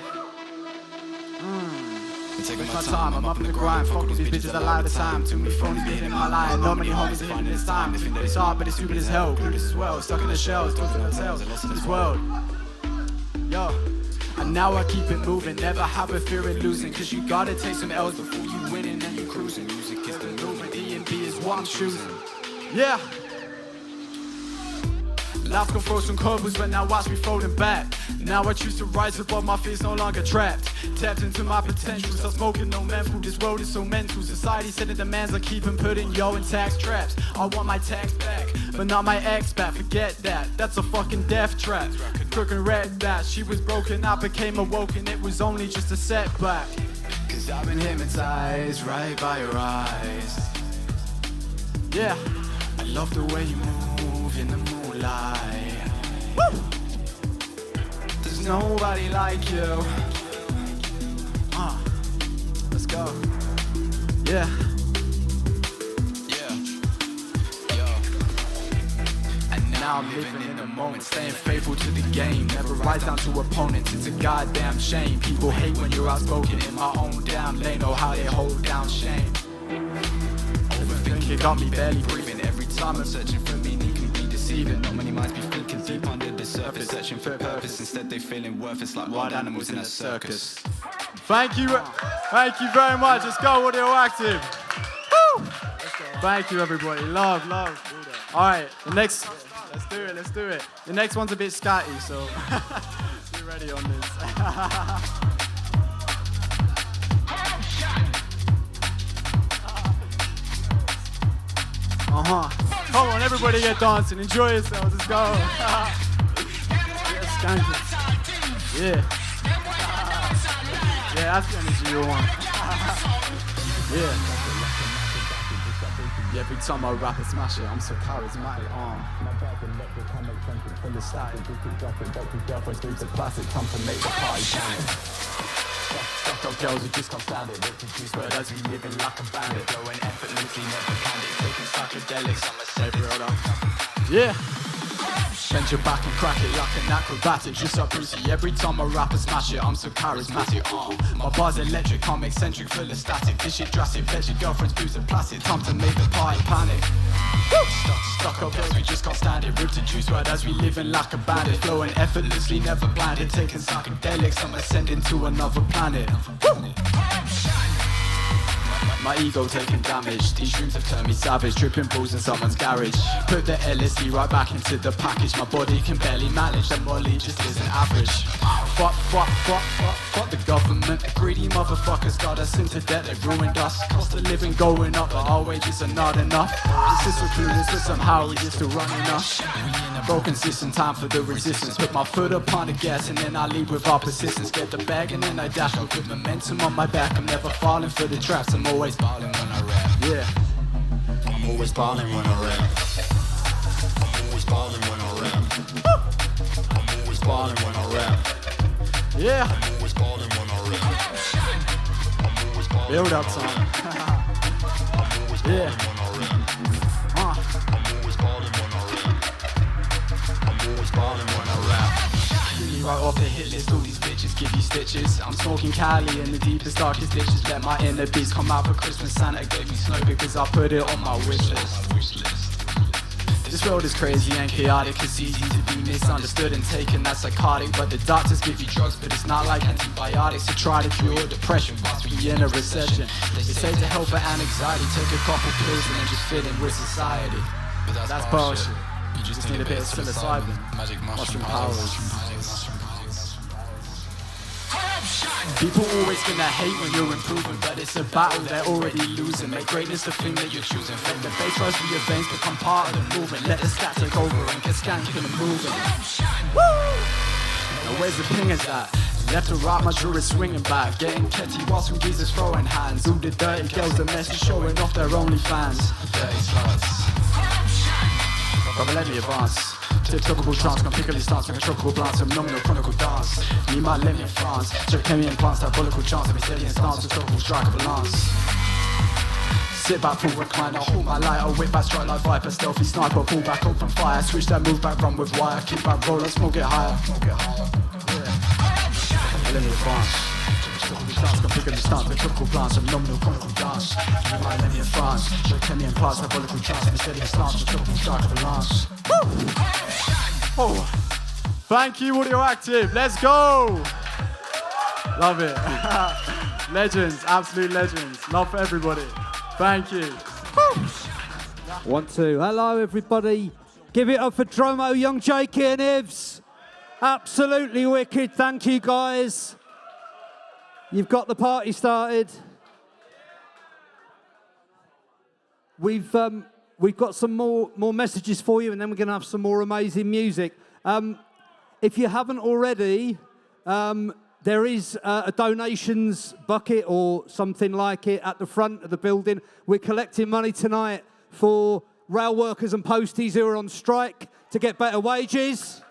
Taking my time, I'm up in the grind. Fuck these bitches a lot of time. Too many phonies be hitting my line. Not many homies hitting this time. They think that it's hard, but it's stupid as hell. Clueless as well. Stuck in the shells, talking to hotels. Lost in this world. Yo. And now I keep it moving. Never have a fear of losing. Cause you gotta take some L's before you winning and you cruising. Music is the movement. D&B is what I'm choosing. Yeah. Life's gonna throw some curveballs, but now watch me folding back. Now I choose to rise above my fears, no longer trapped. Tapped into my potential, stop smoking no mental. This world is so mental. Society said the demands I keep putting yo in tax traps. I want my tax back, but not my ex back. Forget that, that's a fucking death trap. Crook and red that, she was broken, I became awoken. It was only just a setback. Cause I've been hypnotized right by your eyes. Yeah, I love the way you move in the moonlight. Woo! There's nobody like you. Let's go. Yeah. Yeah. Yo. And now I'm living in the moment, staying faithful to the game. Never rise down to opponents, it's a goddamn shame. People hate when you're outspoken in my own damn lane. Know how they hold down shame. Overthinking got me barely breathing. Every time I'm searching for meaning can be deceiving. Not many minds be thinking deep under the surface, searching for purpose. Instead they feeling worthless like wild animals in a circus. Thank you very much. Let's go, AudioActive. Woo! Thank you, everybody. Love. All right, the next, let's do it. The next one's a bit scatty, so be ready on this. Come on, everybody get dancing. Enjoy yourselves. Let's go. Yeah. Yeah, that's the energy you want. Yeah. Yeah, every time I rap, I smash it. I'm so charismatic. My bars electric, I make something full of static. Girlfriends moves to plastic, time to make the party panic. Fuck up girls who just can't stand it. Introduce word as we living like a bandit. Going effortlessly, never planned it. Taking psychedelics, I'm a celebrity. Yeah. Bend your back and crack it like an acrobatic. Just like Brucey, every time I rap I smash it. I'm so charismatic, my bars electric, I'm eccentric, full of static. This shit drastic, fetch your girlfriend's boots and plastic. Time to make the party panic. Stuck up girls, we just can't stand it. Ripped to juice word as we living like a bandit. Flowing effortlessly, never planned it. Taking psychedelics, I'm ascending to another planet. My ego taking damage. These dreams have turned me savage. Tripping balls in someone's garage. Put the LSD right back into the package. My body can barely manage. The molly just isn't average. Fuck the government. The greedy motherfuckers got us into debt. They've ruined us. Cost of living going up, but our wages are not enough. Resist with clueless, but somehow we're just still running us. Broken system, time for the resistance. Put my foot upon the gas and then I lead with our persistence. Get the bag and then I dash with good momentum on my back. I'm never falling for the traps. I'm always ballin' when I rap. Yeah. I'm always ballin' when I rap. I'm always ballin' when I rap. I'm always ballin' when I rap. Yeah. I'm always ballin' when I rap. Build up time. Yeah. Right off the hit list, all these bitches give you stitches. I'm smoking Cali in the deepest, darkest ditches. Let my inner beast come out for Christmas. Santa gave me snow because I put it on my wish list. This world is crazy and chaotic. It's easy to be misunderstood and taken as psychotic. But the doctors give you drugs, but it's not like antibiotics. To try to cure depression whilst we in a recession. They say to help with anxiety, take a couple pills and then just fit in with society. But that's bullshit. You just need a bit of psilocybin, mushroom powers. People always gonna hate when you're improving, but it's a battle they're already losing. Make greatness the thing that you're choosing. Fake the bass rise through your veins, become part of the movement. Let the scat take over and get skanking and moving. Woo! Now where's the pingers at? Left to right, my jewelry swinging back. Getting ketty while some geezers throwing hands. All the dirty girls, the messy showing off their OnlyFans. Dirty sluts. Brother, let me advance. Tip tropical trance, come pickle stance, make a tropical glance, phenomenal chronicle dance. Me might let me in France, check me implants, diabolical chance, I'll be steady in stance, with tropical strike of balance. Sit back, full recline, I'll hold my light, I'll whip back, strike like viper, stealthy sniper, pull back, open fire, switch that, move back, run with wire, keep back, roll, and smoke it higher. Yeah. Let me advance. Dance, come pick stance, with tropical plants, phenomenal chronicle dance. Me might let me in France, check me implants, diabolical chance, I'll be steady in stance, with tropical strike of balance. Oh, thank you, AudioActive. Let's go. Love it. Legends, absolute legends. Love for everybody. Thank you. 1, 2. Hello, everybody. Give it up for Dromo, Young Jakey and Ivs. Absolutely wicked. Thank you, guys. You've got the party started. We've got some more messages for you, and then we're going to have some more amazing music. If you haven't already, there is a donations bucket or something like it at the front of the building. We're collecting money tonight for rail workers and posties who are on strike to get better wages.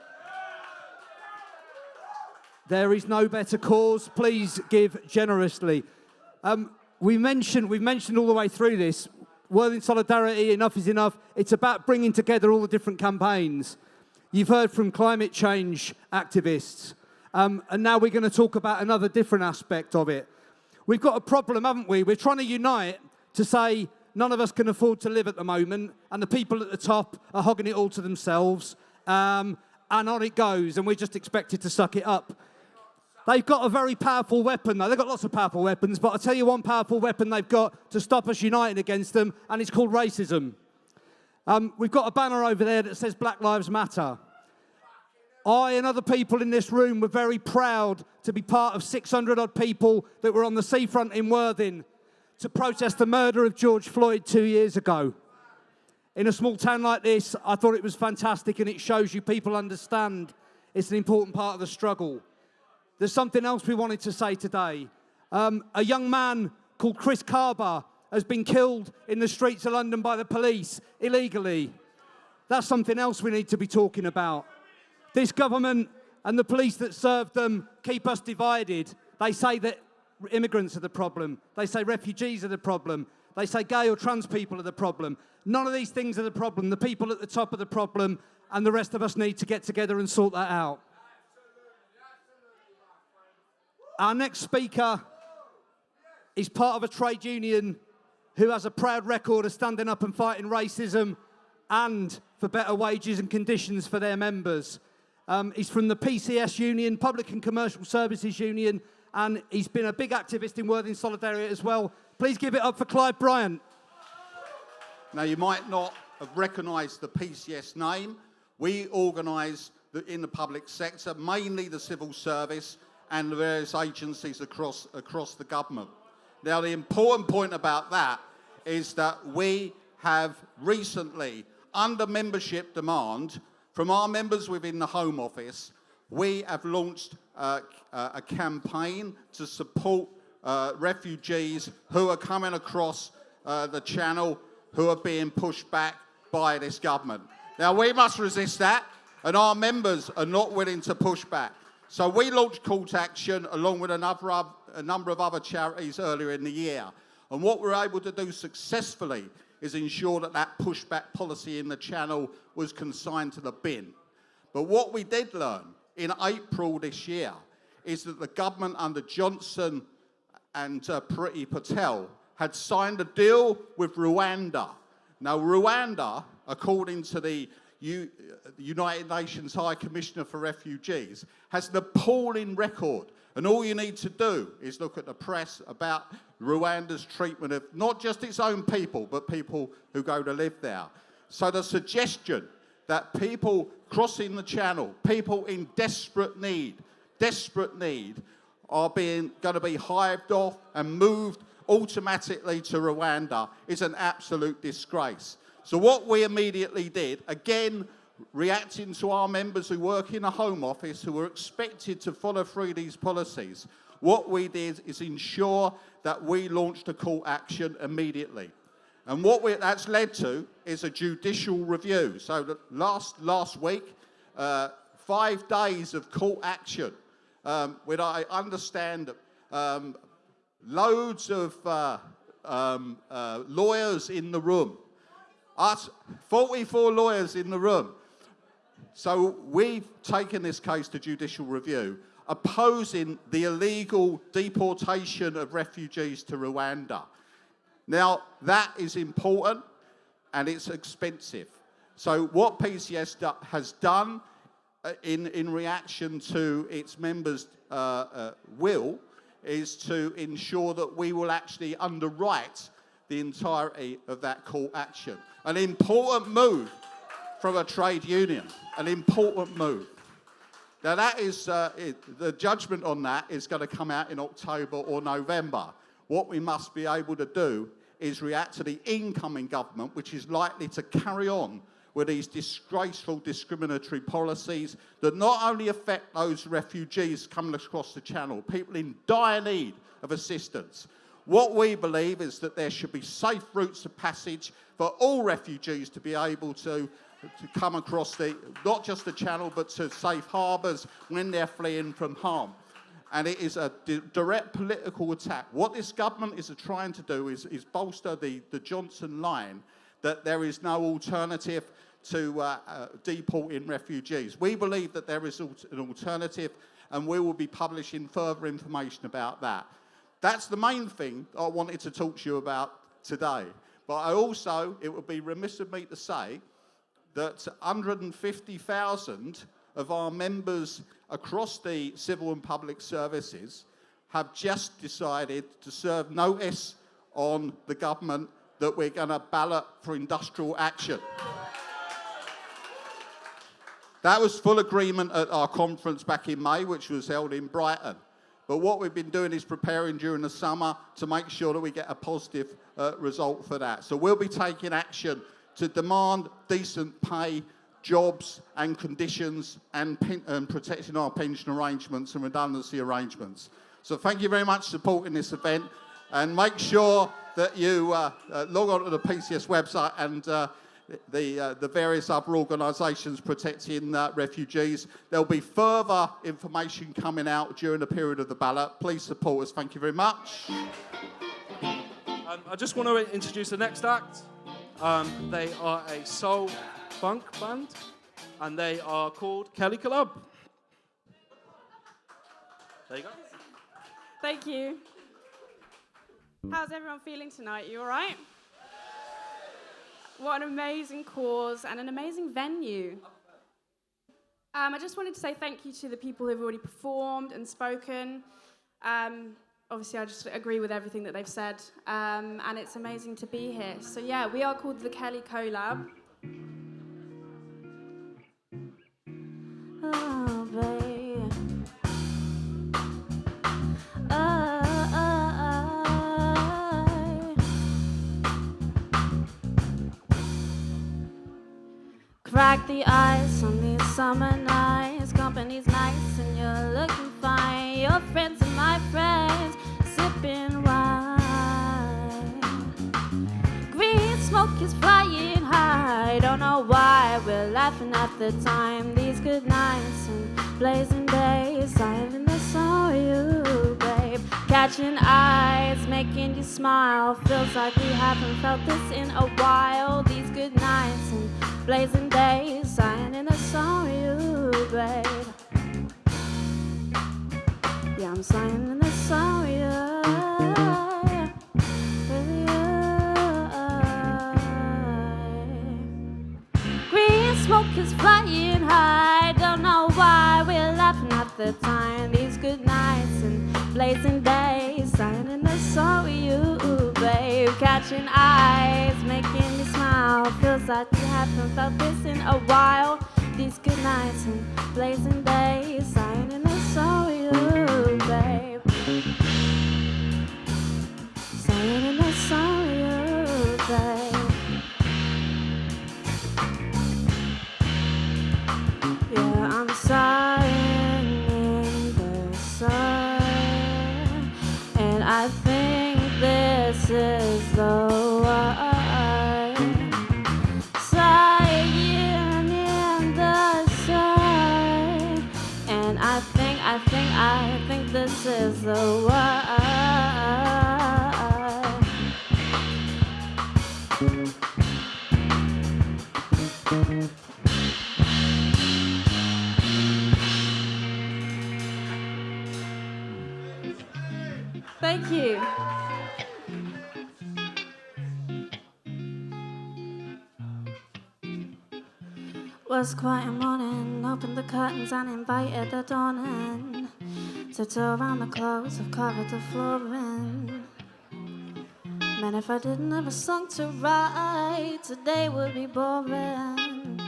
There is no better cause. Please give generously. We've mentioned all the way through this, Worthing Solidarity, enough is enough. It's about bringing together all the different campaigns. You've heard from climate change activists. And now we're going to talk about another different aspect of it. We've got a problem, haven't we? We're trying to unite to say none of us can afford to live at the moment, and the people at the top are hogging it all to themselves. And on it goes, and we're just expected to suck it up. They've got a very powerful weapon, though. They've got lots of powerful weapons, but I'll tell you one powerful weapon they've got to stop us uniting against them, and it's called racism. We've got a banner over there that says Black Lives Matter. I and other people in this room were very proud to be part of 600-odd people that were on the seafront in Worthing to protest the murder of George Floyd 2 years ago. In a small town like this, I thought it was fantastic, and it shows you people understand it's an important part of the struggle. There's something else we wanted to say today. A young man called Chris Carber has been killed in the streets of London by the police illegally. That's something else we need to be talking about. This government and the police that serve them keep us divided. They say that immigrants are the problem. They say refugees are the problem. They say gay or trans people are the problem. None of these things are the problem. The people at the top are the problem, and the rest of us need to get together and sort that out. Our next speaker is part of a trade union who has a proud record of standing up and fighting racism and for better wages and conditions for their members. He's from the PCS Union, Public and Commercial Services Union, and he's been a big activist in Worthing Solidarity as well. Please give it up for Clive Bryant. Now, you might not have recognised the PCS name. We organise in the public sector, mainly the civil service and the various agencies across the government. Now, the important point about that is that we have recently, under membership demand from our members within the Home Office, we have launched a campaign to support refugees who are coming across the Channel, who are being pushed back by this government. Now, we must resist that, and our members are not willing to push back. So we launched Call to Action along with a number of other charities earlier in the year. And what we're able to do successfully is ensure that that pushback policy in the Channel was consigned to the bin. But what we did learn in April this year is that the government under Johnson and Priti Patel had signed a deal with Rwanda. Now, Rwanda, according to the United Nations High Commissioner for Refugees, has an appalling record. And all you need to do is look at the press about Rwanda's treatment of not just its own people, but people who go to live there. So the suggestion that people crossing the Channel, people in desperate need, are going to be hived off and moved automatically to Rwanda is an absolute disgrace. So what we immediately did, again, reacting to our members who work in a Home Office who were expected to follow through these policies, what we did is ensure that we launched a call to action immediately. And what that's led to is a judicial review. So last week, 5 days of call to action, where I understand loads of lawyers in the room. Us, 44 lawyers in the room. So we've taken this case to judicial review, opposing the illegal deportation of refugees to Rwanda. Now, that is important and it's expensive. So what PCS has done in reaction to its members' will is to ensure that we will actually underwrite the entirety of that call action. An important move from a trade union, an important move. Now that is, the judgment on that is going to come out in October or November. What we must be able to do is react to the incoming government, which is likely to carry on with these disgraceful discriminatory policies that not only affect those refugees coming across the Channel, people in dire need of assistance. What we believe is that there should be safe routes of passage for all refugees to be able to come across not just the Channel, but to safe harbours when they're fleeing from harm. And it is a direct political attack. What this government is trying to do is bolster the Johnson line that there is no alternative to deporting refugees. We believe that there is an alternative, and we will be publishing further information about that. That's the main thing I wanted to talk to you about today. But it would be remiss of me to say that 150,000 of our members across the civil and public services have just decided to serve notice on the government that we're going to ballot for industrial action. That was full agreement at our conference back in May, which was held in Brighton. But what we've been doing is preparing during the summer to make sure that we get a positive result for that. So we'll be taking action to demand decent pay, jobs and conditions, and protecting our pension arrangements and redundancy arrangements. So thank you very much for supporting this event. And make sure that you log on to the PCS website and the various other organisations protecting refugees. There'll be further information coming out during the period of the ballot. Please support us. Thank you very much. I just want to introduce the next act. They are a soul funk band, and they are called Kelly Club. There you go. Thank you. How's everyone feeling tonight? You all right? What an amazing cause and an amazing venue. I just wanted to say thank you to the people who've already performed and spoken. Obviously, I just agree with everything that they've said, and it's amazing to be here. So yeah, we are called the Kelly Collab. Oh, babe. Crack the ice on these summer nights. Company's nice and you're looking fine. Your friends and my friends sipping wine. Green smoke is flying high. Don't know why we're laughing at the time. These good nights and blazing days. Silent I saw you, babe. Catching eyes, making you smile. Feels like we haven't felt this in a while. These good nights and blazing days, signing a song with you, babe. Yeah, I'm signing a song with you. Green smoke is flying high. Don't know why we're laughing at the time. These good nights and blazing days, signing a song with you, babe. Catching eyes, making me smile. Feels like we haven't felt this in a while. These good nights and blazing days, signing a song with you, babe. Signing a song with you, babe. Yeah, I'm signing the sun, and I think this is the one. Sighing in the sun, and I think this is the one. Thank you. Was quiet morning, opened the curtains and invited the dawn in. Tiptoe around the clothes, I've covered the flooring. Man, if I didn't have a song to write, today would be boring.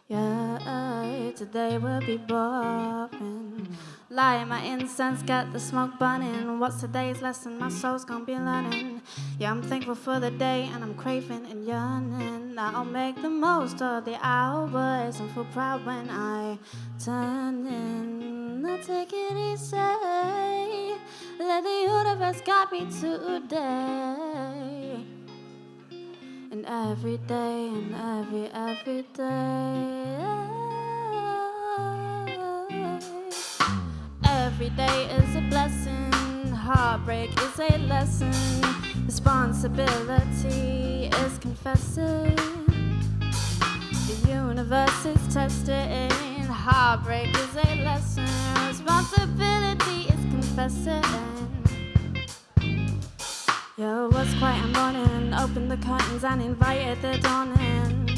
Yeah, today would be boring. Light my incense, get the smoke burning. What's today's lesson? My soul's gonna be learning. Yeah, I'm thankful for the day and I'm craving and yearning. I'll make the most of the hours and feel proud when I turn in. I take it easy, let the universe guide me today. And every day and every day. Every day is a blessing, heartbreak is a lesson, responsibility is confessing. The universe is testing, heartbreak is a lesson, responsibility is confessing. Yeah, it was quiet and morning, opened the curtains and invited the dawn in.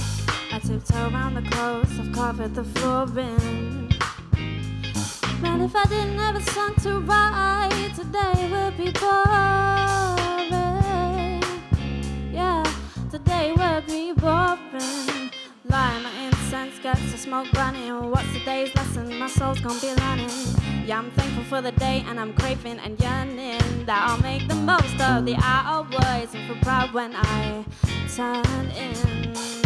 I tiptoe around the clothes, I've covered the flooring. Man, if I didn't have a song to write, today would be boring. Yeah, today would be boring. Light my incense, gets the smoke burning. What's today's lesson? My soul's gonna be learning. Yeah, I'm thankful for the day and I'm craving and yearning. That I'll make the most of the hours and feel proud when I turn in.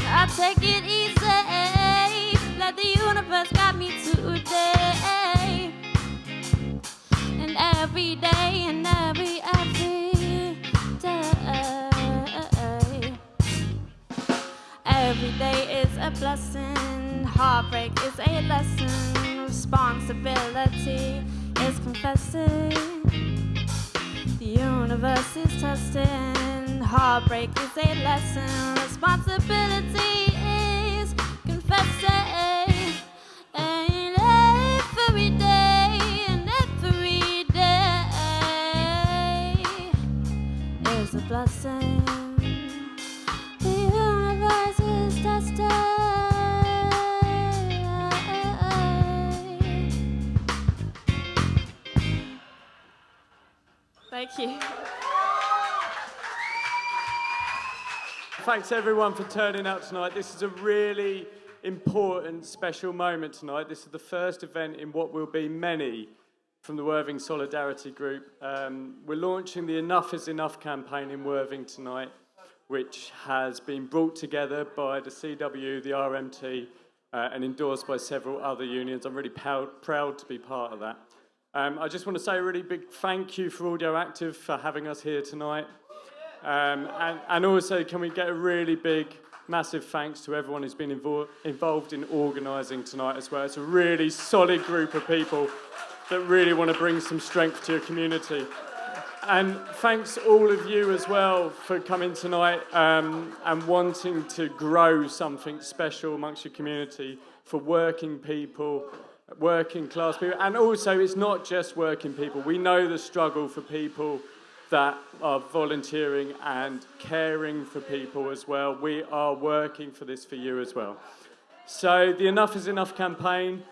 I take it easy, let the universe guide me today. And every day and every a blessing. Heartbreak is a lesson. Responsibility is confessing. The universe is testing. Heartbreak is a lesson. Responsibility is confessing. And every day is a blessing. The universe is testing. Thank you. Thanks everyone for turning out tonight. This is a really important, special moment tonight. This is the first event in what will be many from the Worthing Solidarity Group. We're launching the Enough is Enough campaign in Worthing tonight, which has been brought together by the CW, the RMT, and endorsed by several other unions. I'm really proud to be part of that. I just want to say a really big thank you for AudioActive for having us here tonight. And also, can we get a really big, massive thanks to everyone who's been involved in organising tonight as well. It's a really solid group of people that really want to bring some strength to your community. And thanks all of you as well for coming tonight and wanting to grow something special amongst your community for working people, working class people. And also, it's not just working people. We know the struggle for people that are volunteering and caring for people as well. We are working for this for you as well. So the Enough is Enough campaign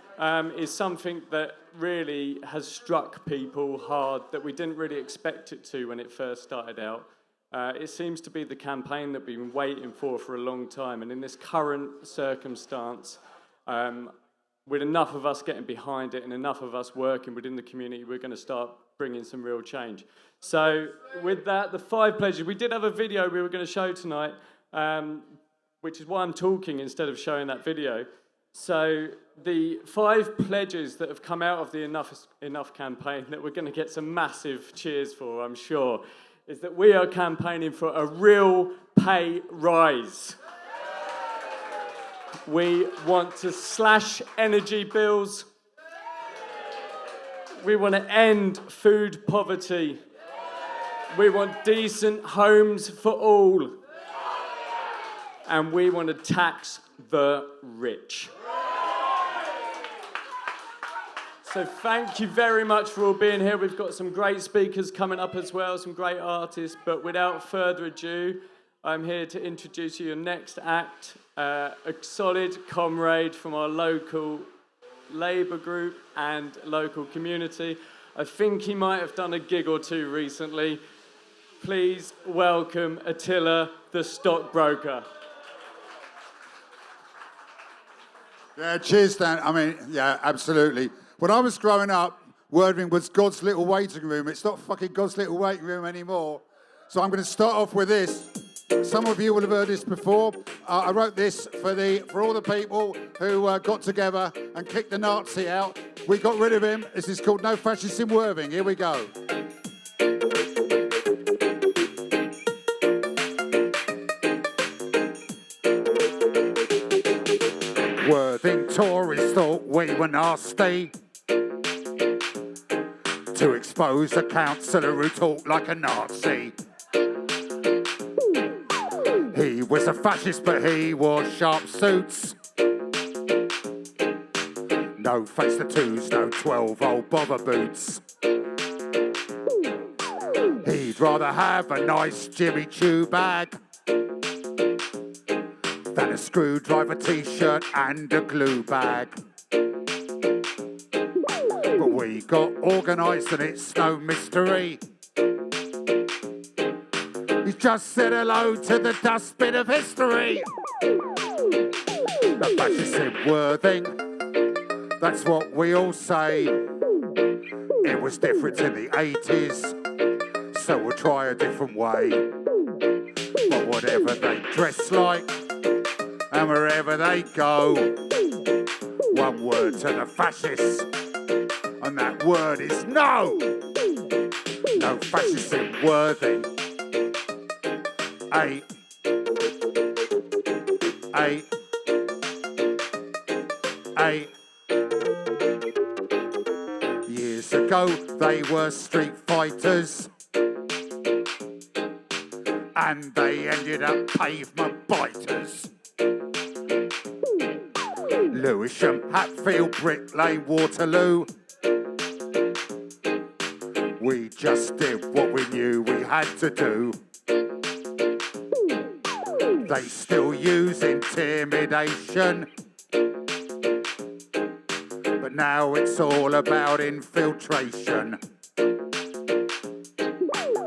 is something that really has struck people hard, that we didn't really expect it to when it first started out. It seems to be the campaign that we've been waiting for a long time, and in this current circumstance, with enough of us getting behind it and enough of us working within the community, we're going to start bringing some real change. So with that, the 5 pledges, we did have a video we were going to show tonight, which is why I'm talking instead of showing that video. So the 5 pledges that have come out of the Enough is Enough campaign that we're going to get some massive cheers for, I'm sure, is that we are campaigning for a real pay rise. We want to slash energy bills. We want to end food poverty. We want decent homes for all. And we want to tax the rich. So thank you very much for all being here. We've got some great speakers coming up as well, some great artists. But without further ado, I'm here to introduce you your next act, a solid comrade from our local Labour group and local community. I think he might have done a gig or two recently. Please welcome Attila, the stockbroker. Yeah, cheers, Dan. I mean, yeah, absolutely. When I was growing up, Worthing was God's little waiting room. It's not fucking God's little waiting room anymore. So I'm going to start off with this. Some of you will have heard this before. I wrote this for all the people who got together and kicked the Nazi out. We got rid of him. This is called No Fascists in Worthing. Here we go. Worthing Tories thought we were nasty to expose a councillor who talked like a Nazi. He was a fascist, but he wore sharp suits. No face tattoos, no 12-old bother boots. He'd rather have a nice Jimmy Choo bag than a screwdriver t-shirt and a glue bag. But we got organised and it's no mystery. He's just said hello to the dustbin of history. The fascists in Worthing, that's what we all say. It was different in the 80s, so we'll try a different way. But whatever they dress like, and wherever they go, one word to the fascists, and that word is no. No fascists in Worthing. Eight. 8 years ago, they were street fighters. And they ended up pavement biters. Lewisham, Hatfield, Brick Lane, Waterloo. We just did what we knew we had to do. They still use intimidation. But now it's all about infiltration.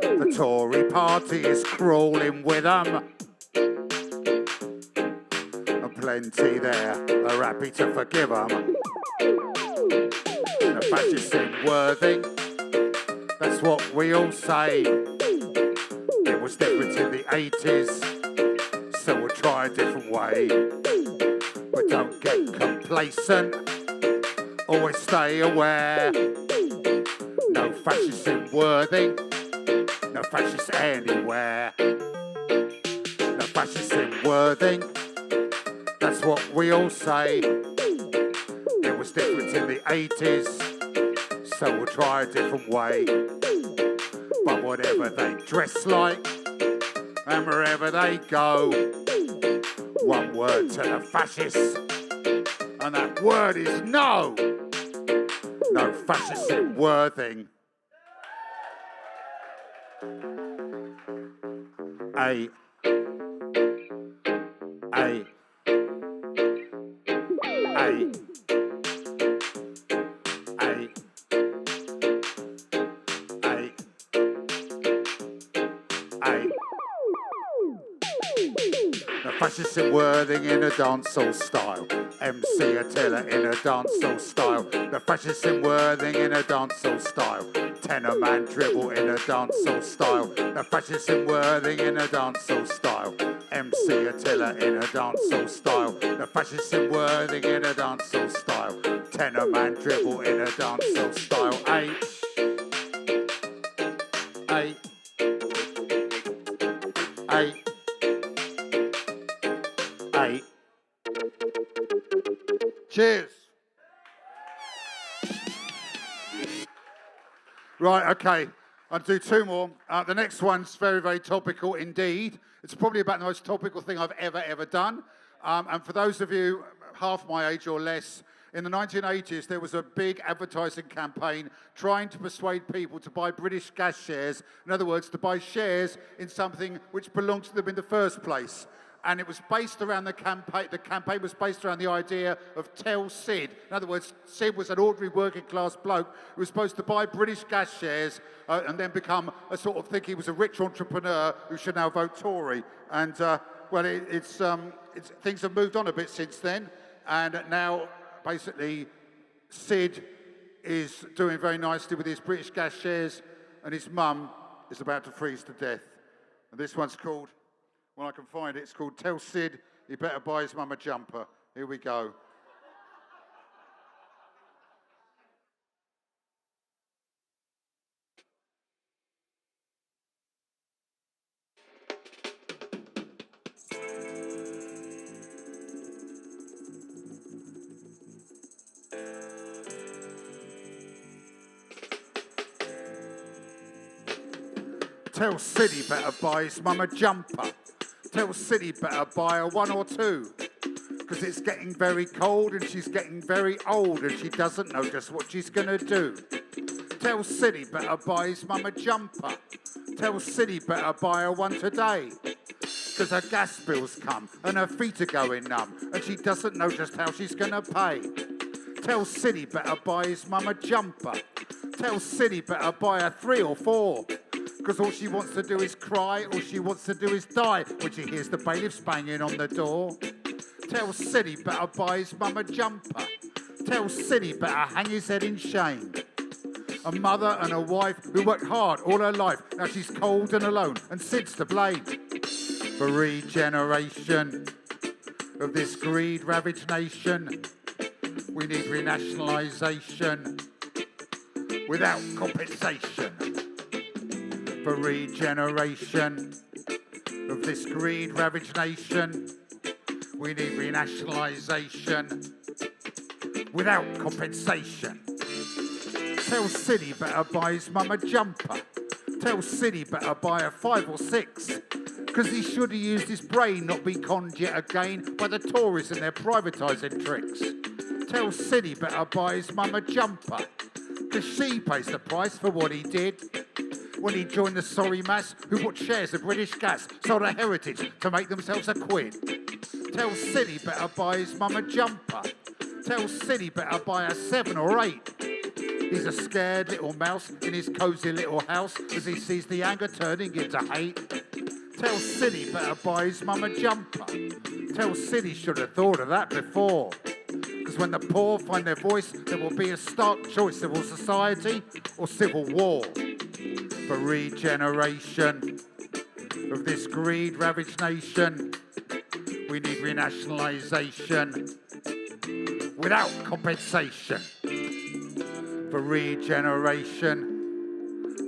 The Tory party is crawling with them. And plenty there are happy to forgive them. The fascists in Worthing, that's what we all say. It was different in the 80s, so we'll try a different way. But don't get complacent, always stay aware. No fascists in Worthing, no fascists anywhere. No fascists in Worthing, that's what we all say. It was different in the 80s, so we'll try a different way. But whatever they dress like, and wherever they go, one word to the fascists, and that word is no. No fascists in Worthing. A. The fascists in Worthing in a dancehall style. MC Attila in a dancehall style. The fascists in Worthing in a dancehall style. Tenor man dribble in a dancehall style. The fascists in Worthing in a dancehall style. MC Attila in a dancehall style. The fascists in Worthing in a dancehall style. Tenor man dribble in a dancehall style. Hey. Cheers. Right, okay. I'll do two more. The next one's very, very topical indeed. It's probably about the most topical thing I've ever done. And for those of you half my age or less, in the 1980s, there was a big advertising campaign trying to persuade people to buy British gas shares. In other words, to buy shares in something which belonged to them in the first place. And it was based around the campaign was based around the idea of Tell Sid. In other words, Sid was an ordinary working class bloke who was supposed to buy British gas shares and then become a sort of think he was a rich entrepreneur who should now vote Tory. And well, things have moved on a bit since then. And now, basically, Sid is doing very nicely with his British gas shares and his mum is about to freeze to death. And this one's called, when I can find it, it's called Tell Sid He Better Buy His Mum a Jumper. Here we go. Tell Sid he better buy his mum a jumper. Tell Sid he better buy her one or two. Because it's getting very cold and she's getting very old and she doesn't know just what she's going to do. Tell Sid he better buy his mum a jumper. Tell Sid he better buy her one today. Because her gas bill's come and her feet are going numb and she doesn't know just how she's going to pay. Tell Sid he better buy his mum a jumper. Tell Sid he better buy her 3 or 4. Because all she wants to do is cry, all she wants to do is die when she hears the bailiffs banging on the door. Tell Sid he better buy his mum a jumper. Tell Sid he better hang his head in shame. A mother and a wife who worked hard all her life. Now she's cold and alone, and Sid's to blame. For regeneration of this greed-ravaged nation, we need renationalisation without compensation. For regeneration of this greed-ravaged nation, we need renationalisation without compensation. Tell Sid he better buy his mum a jumper. Tell Sid he better buy a 5 or 6. Because he should have used his brain, not be conned yet again by the Tories and their privatising tricks. Tell Sid he better buy his mum a jumper. Because she pays the price for what he did. When he joined the sorry mass who bought shares of British Gas, sold a heritage to make themselves a quid. Tell Sid he better buy his mum a jumper. Tell Sid he better buy a 7 or 8. He's a scared little mouse in his cosy little house as he sees the anger turning into hate. Tell Sid he better buy his mum a jumper. Tell Sid he should have thought of that before. Because when the poor find their voice, there will be a stark choice: civil society or civil war. For regeneration of this greed-ravaged nation, we need renationalisation without compensation. For regeneration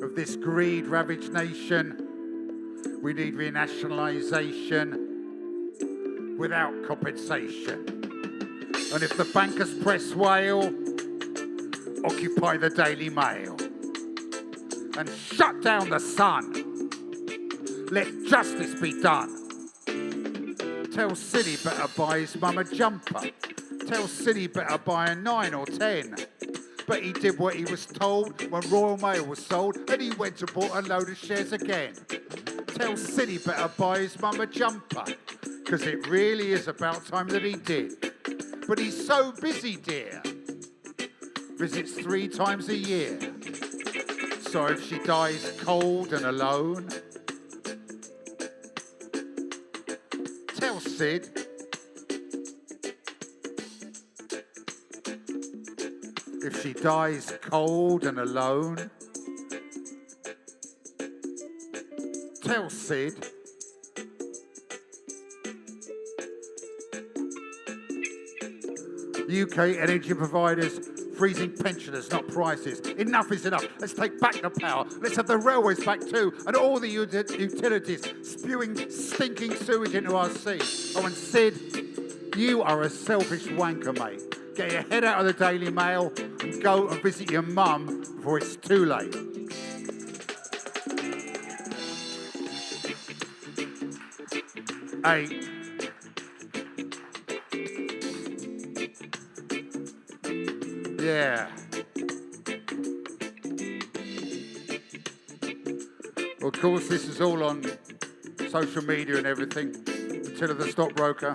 of this greed-ravaged nation, we need renationalisation without compensation. And if the bankers press whale, occupy the Daily Mail. And shut down the Sun. Let justice be done. Tell Sid he better buy his mum a jumper. Tell Sid he better buy a 9 or 10. But he did what he was told when Royal Mail was sold, and he went and bought a load of shares again. Tell Sid he better buy his mum a jumper, because it really is about time that he did. But he's so busy, dear. Visits 3 times a year. So if she dies cold and alone, tell Sid if she dies cold and alone, tell Sid UK energy providers freezing pensioners, not prices. Enough is enough. Let's take back the power. Let's have the railways back too, and all the utilities spewing stinking sewage into our sea. Oh, and Sid, you are a selfish wanker, mate. Get your head out of the Daily Mail and go and visit your mum before it's too late. Hey. Yeah. Well, of course, this is all on social media and everything. Until the stockbroker. I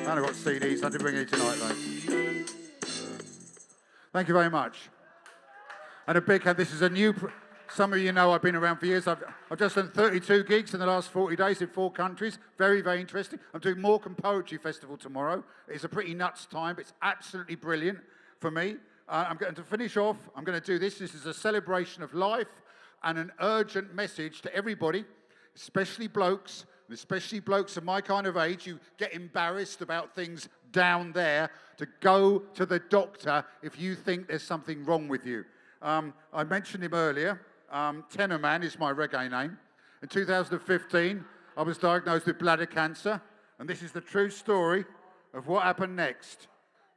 haven't got CDs. I had to bring it tonight, though. Thank you very much. And a big hand. This is a new... Some of you know I've been around for years. I've just done 32 gigs in the last 40 days in 4 countries. Very, very interesting. I'm doing Morecambe Poetry Festival tomorrow. It's a pretty nuts time, but it's absolutely brilliant for me. I'm going to finish off. I'm going to do this. This is a celebration of life and an urgent message to everybody, especially blokes, and especially blokes of my kind of age who get embarrassed about things down there, to go to the doctor if you think there's something wrong with you. I mentioned him earlier. Tenor Man is my reggae name. In 2015, I was diagnosed with bladder cancer, and this is the true story of what happened next.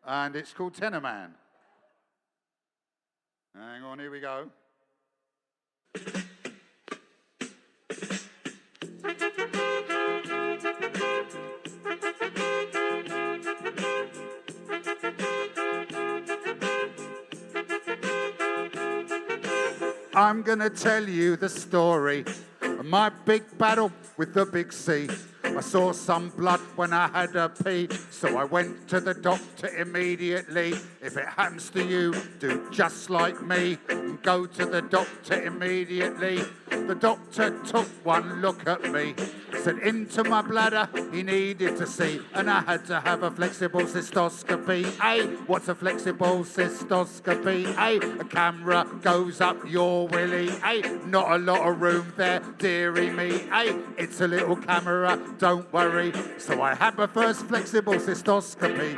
And it's called Tenor Man. Hang on, here we go. I'm gonna tell you the story of my big battle with the big C. I saw some blood when I had a pee, so I went to the doctor immediately. If it happens to you, do just like me and go to the doctor immediately. The doctor took one look at me, said into my bladder he needed to see, and I had to have a flexible cystoscopy. Hey, what's a flexible cystoscopy? Hey, a camera goes up your willy. Hey, not a lot of room there, dearie me. Hey, it's a little camera, don't worry. So I had my first flexible cystoscopy.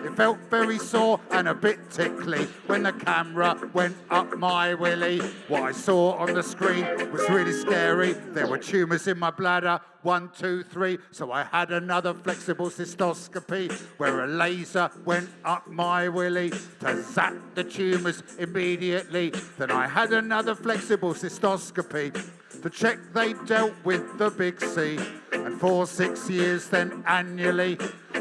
It felt very sore and a bit tickly when the camera went up my willy. What I saw on the screen was really scary. There were tumours in my bladder, 1, 2, 3. So I had another flexible cystoscopy where a laser went up my willy to zap the tumours immediately. Then I had another flexible cystoscopy to check they dealt with the big C. And for 6 years then annually,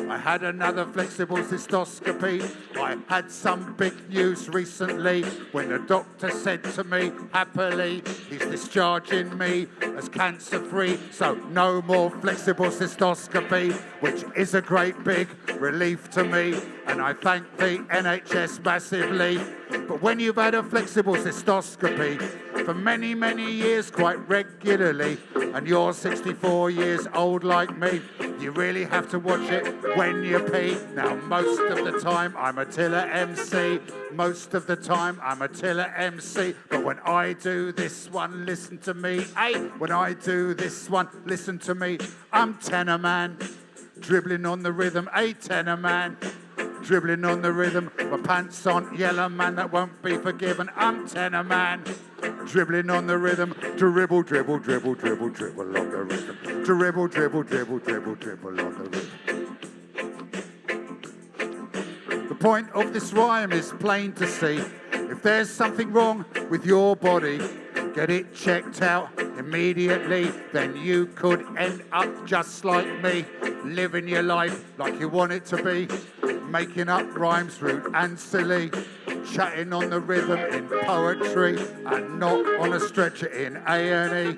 I had another flexible cystoscopy. I had some big news recently when the doctor said to me, happily, he's discharging me as cancer-free, so no more flexible cystoscopy, which is a great big relief to me, and I thank the NHS massively. But when you've had a flexible cystoscopy for many, many years quite regularly, and you're 64 years old like me, you really have to watch it when you pee. Now, most of the time, I'm Attila MC. Most of the time, I'm Attila MC. But when I do this one, listen to me. Hey, when I do this one, listen to me. I'm tenor man, dribbling on the rhythm. Hey, tenor man, dribbling on the rhythm. My pants on yellow, man, that won't be forgiven. I'm tenor man, dribbling on the rhythm. Dribble, dribble, dribble, dribble, dribble on the rhythm. Dribble, dribble, dribble, dribble, dribble on the rhythm. The point of this rhyme is plain to see. If there's something wrong with your body, get it checked out immediately. Then you could end up just like me, living your life like you want it to be, making up rhymes rude and silly, chatting on the rhythm in poetry and not on a stretcher in A&E.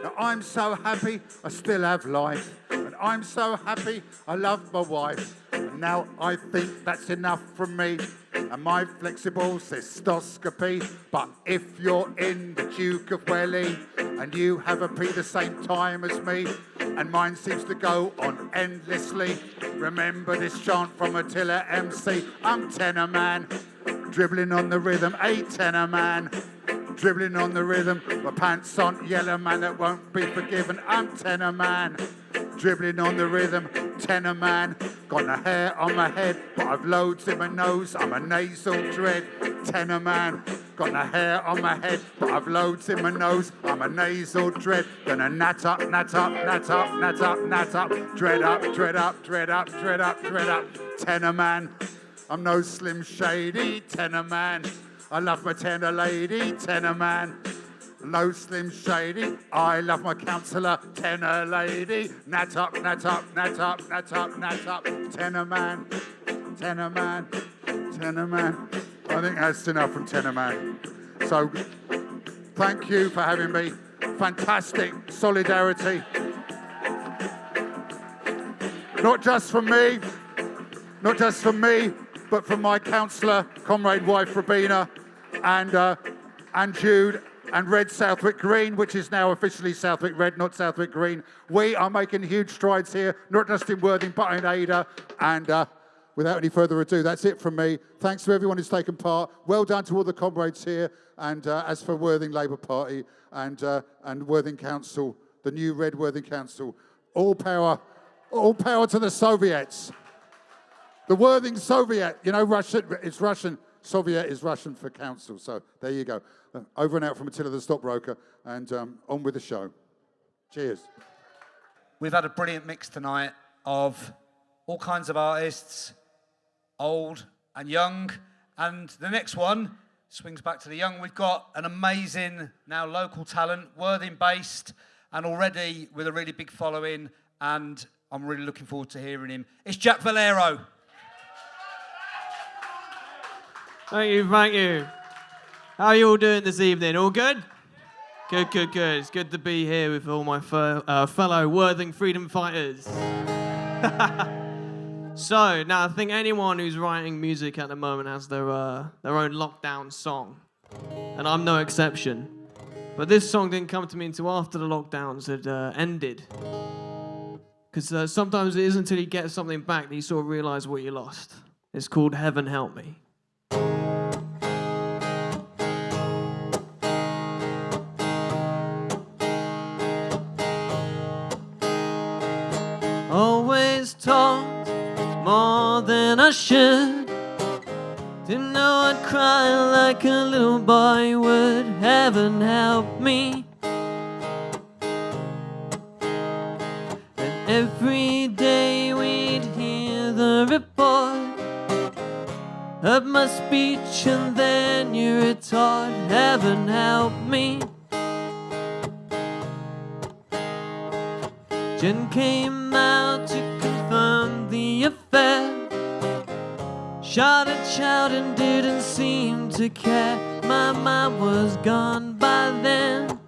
Now I'm so happy I still have life, and I'm so happy I love my wife, and now I think that's enough from me and my flexible cystoscopy. But if you're in the Duke of Welly and you have a pee the same time as me, and mine seems to go on endlessly, remember this chant from Attila MC. I'm tenor man, dribbling on the rhythm. Hey, tenor man, dribbling on the rhythm. My pants on yellow, man, that won't be forgiven. I'm tenor man, dribbling on the rhythm. Tenor man, got no hair on my head, but I've loads in my nose. I'm a nasal dread. Tenor man, got no hair on my head, but I've loads in my nose. I'm a nasal dread. Gonna nat up, nat up, nat up, nat up, nat up. Dread up, dread up, dread up, dread up, dread up. Tenor man, I'm no Slim Shady. Tenor man, I love my tender lady. Tenor man, no Slim Shady. I love my counsellor, tenor lady. Nat up, nat up, nat up, nat up, nat up. Tenor man, tenor man, tenor man. I think that's enough from tenor man. So, thank you for having me. Fantastic solidarity. Not just from me, not just from me, but from my counsellor, comrade wife Rabina, and Jude, and Red Southwick Green, which is now officially Southwick Red, not Southwick Green. We are making huge strides here, not just in Worthing, but in Ada. And without any further ado, that's it from me. Thanks to everyone who's taken part. Well done to all the comrades here. And as for Worthing Labour Party and Worthing Council, the new Red Worthing Council, all power to the Soviets. The Worthing Soviet, you know, Russian, it's Russian. Soviet is Russian for council. So there you go. Over and out from Attila the Stockbroker, and on with the show. Cheers. We've had a brilliant mix tonight of all kinds of artists, old and young, and the next one swings back to the young. We've got an amazing, now local talent, Worthing-based, and already with a really big following, and I'm really looking forward to hearing him. It's Jack Valero. Thank you, thank you. How are you all doing this evening? All good? Good, good, good. It's good to be here with all my fellow Worthing freedom fighters. So, now I think anyone who's writing music at the moment has their own lockdown song. And I'm no exception. But this song didn't come to me until after the lockdowns had ended. Because sometimes it isn't until you get something back that you sort of realise what you lost. It's called Heaven Help Me. Always taught more than I should. Didn't know I'd cry like a little boy would. Heaven help me. And every day we'd hear the report of my speech and then you retort, heaven help me. Jen came out to confirm the affair. Shot a child and didn't seem to care. My mind was gone by then.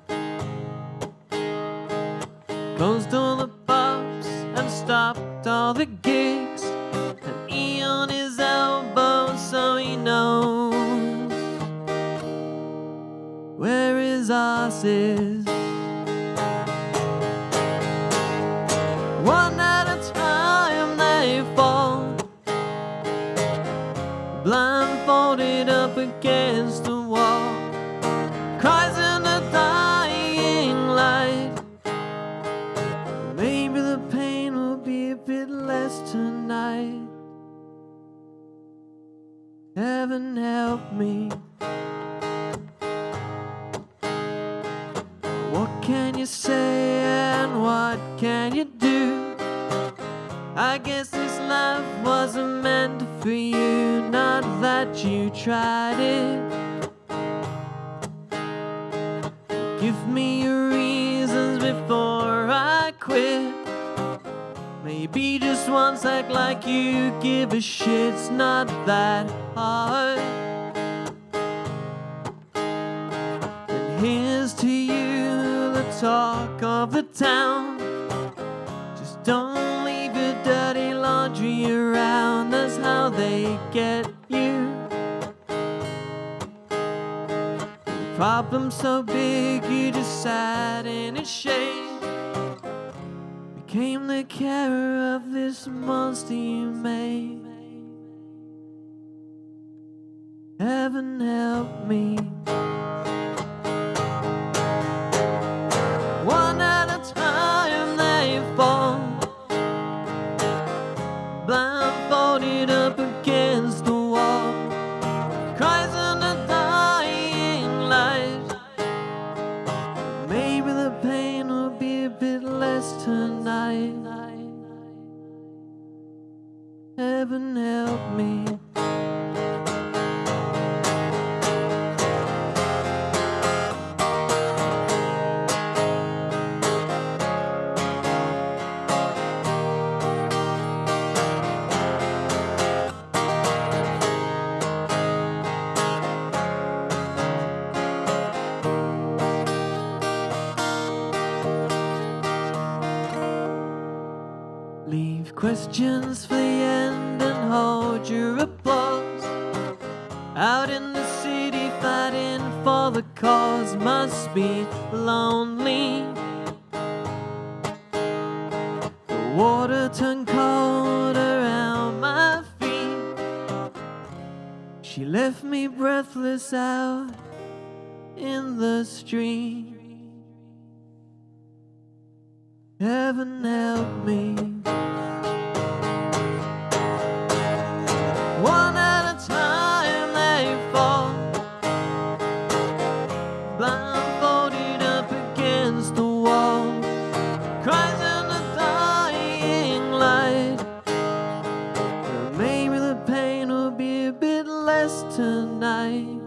Closed all the pubs and stopped all the gigs. An E on his elbow so he knows where his ass is. One at a time they fall, blindfolded up against the wall. Cries in the dying light. Maybe the pain will be a bit less tonight. Heaven help me. What can you say and what can you do? I guess this life wasn't meant for you, not that you tried it. Give me your reasons before I quit. Maybe just once act like you give a shit, it's not that hard. And here's to you, the talk of the town. Just don't leave your dirty laundry around, that's how they get you. Problem so big you just sat in its shade. Became the carer of this monster you made. Heaven help me. One at a time they fall, blindfolded up against the wall. Cries in the dying light. Maybe the pain will be a bit less tonight. Heaven help me. Leave questions for the end and hold your applause. Out in the city fighting for the cause must be lonely. The water turned cold around my feet. She left me breathless out in the street. Heaven help me. One at a time they fall, blindfolded up against the wall. Cries in the dying light. Maybe the pain will be a bit less tonight.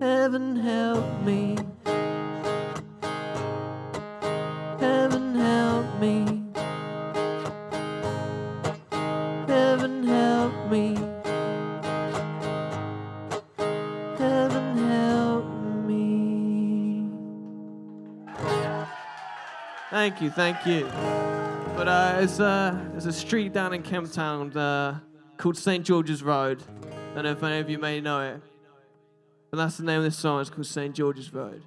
Heaven help me. Heaven help me. Heaven help me. Heaven help me. Thank you, thank you. But there's a street down in Kemptown called St. George's Road. I don't know if any of you may know it. But that's the name of this song, it's called St. George's Road.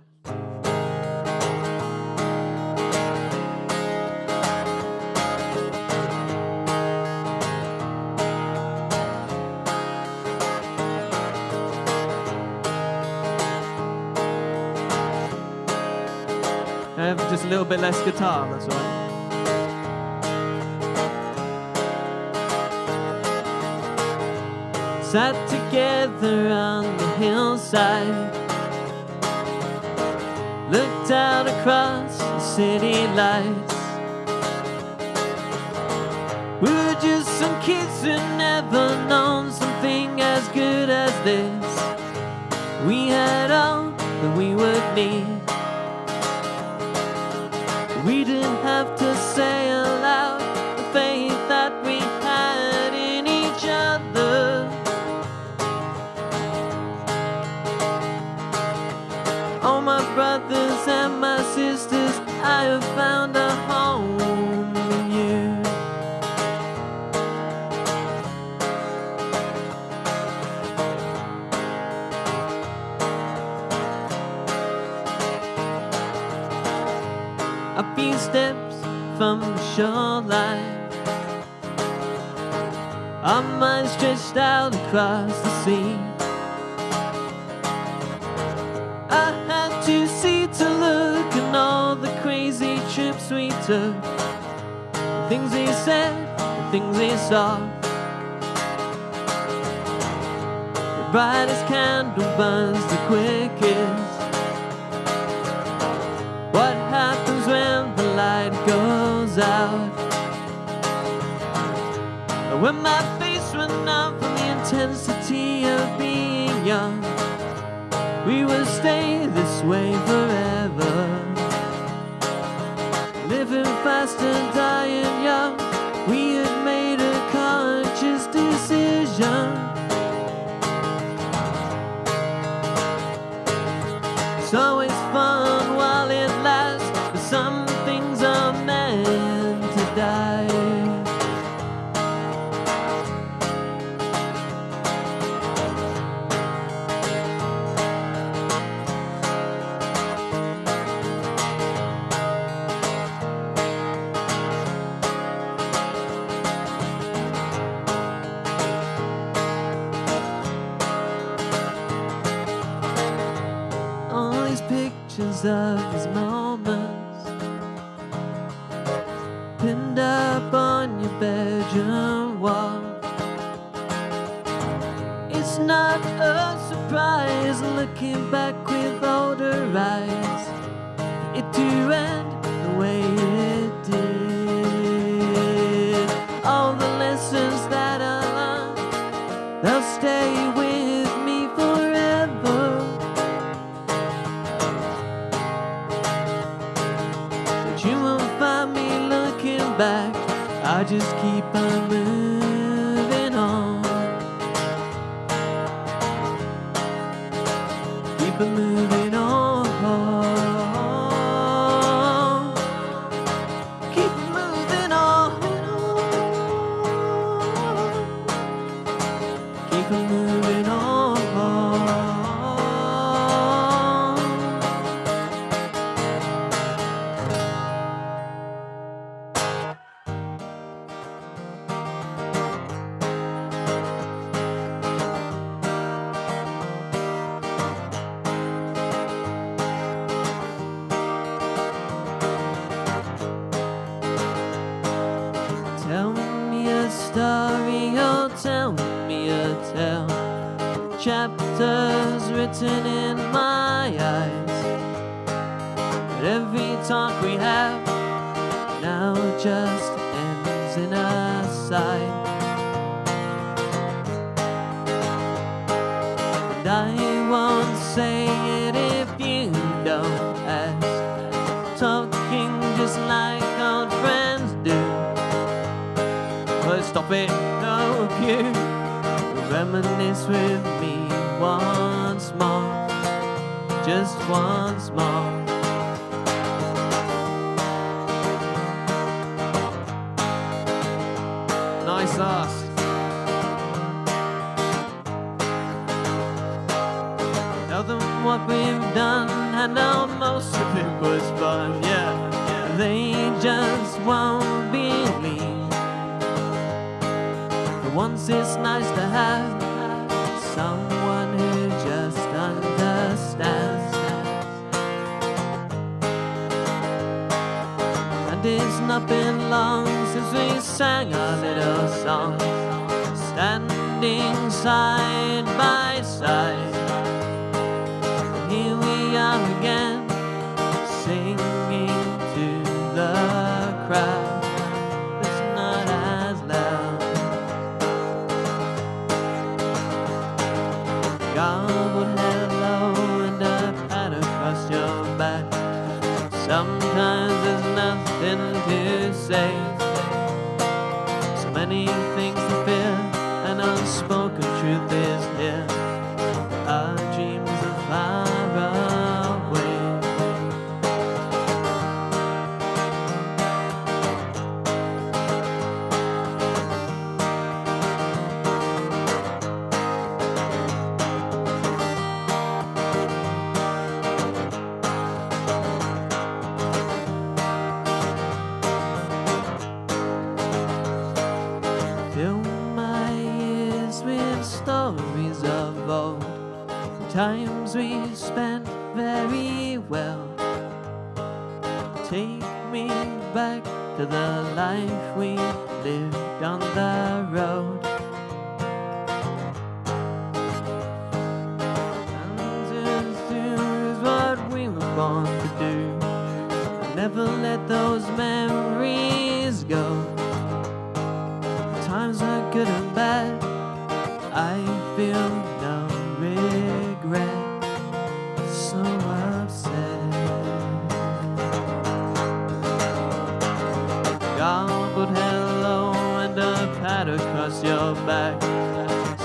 Just a little bit less guitar, that's all right. sat together on the hillside, looked out across the city lights. We were just some kids who never known something as good as this. We had all that we would need. We didn't have to say aloud the faith that we had in each other. Oh, my brothers and my sisters, I have found a home in you. A few steps from the shoreline, our minds stretched out across the sea. I had to see to look and all the crazy trips we took, the things we said, the things we saw. The brightest candle burns the quickest. What happens when the light goes out? When my face went up from the intensity of being young, we will stay this way forever. Living fast and dying young, we had made a conscious decision. It's always fun while it lasts, but some things are meant to die. Of these moments pinned up on your bedroom wall. It's not a surprise looking back with older eyes, it to end the way it did. All the lessons that I learned, they'll stay with me forever. You won't find me looking back, I just keep on moving on. Keep on moving on. Keep on moving on. Keep on moving on. Tell me a story, oh tell me a tale. Chapters written in my eyes, but every talk we have now just ends in a sigh. And I won't say it if you don't ask. Talking just like old friends do. But stop it, no you reminisce with me once more, just once more. Nice ass. Tell them what we've done, I know most of it was fun, yeah. They just won't believe. Once it's nice to have someone who just understands. And it's not been long since we sang our little song. Stand standing side by side. Here we are again, singing to the crowd that's not as loud. Garbled hello and a pat across your back. Sometimes there's nothing to say. So many things to fear, an unspoken truth is here. Our dreams are far away. Fill my ears with stories of old, times we spent very well. Take me back to the life we lived on the road. And is what we were born to do. Never let those memories go. Times are good and bad, I feel no regret, so upset. Garbled hello and a pat across your back.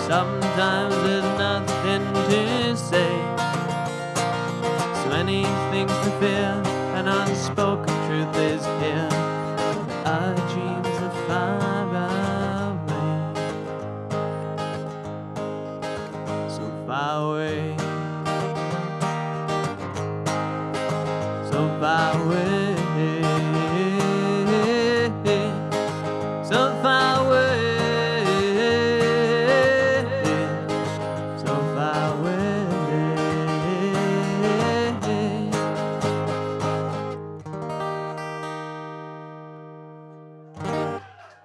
Sometimes there's nothing to say. So many things to fear, an unspoken truth is here. Our dreams are far away, so far away, so far away, so far away, so far away.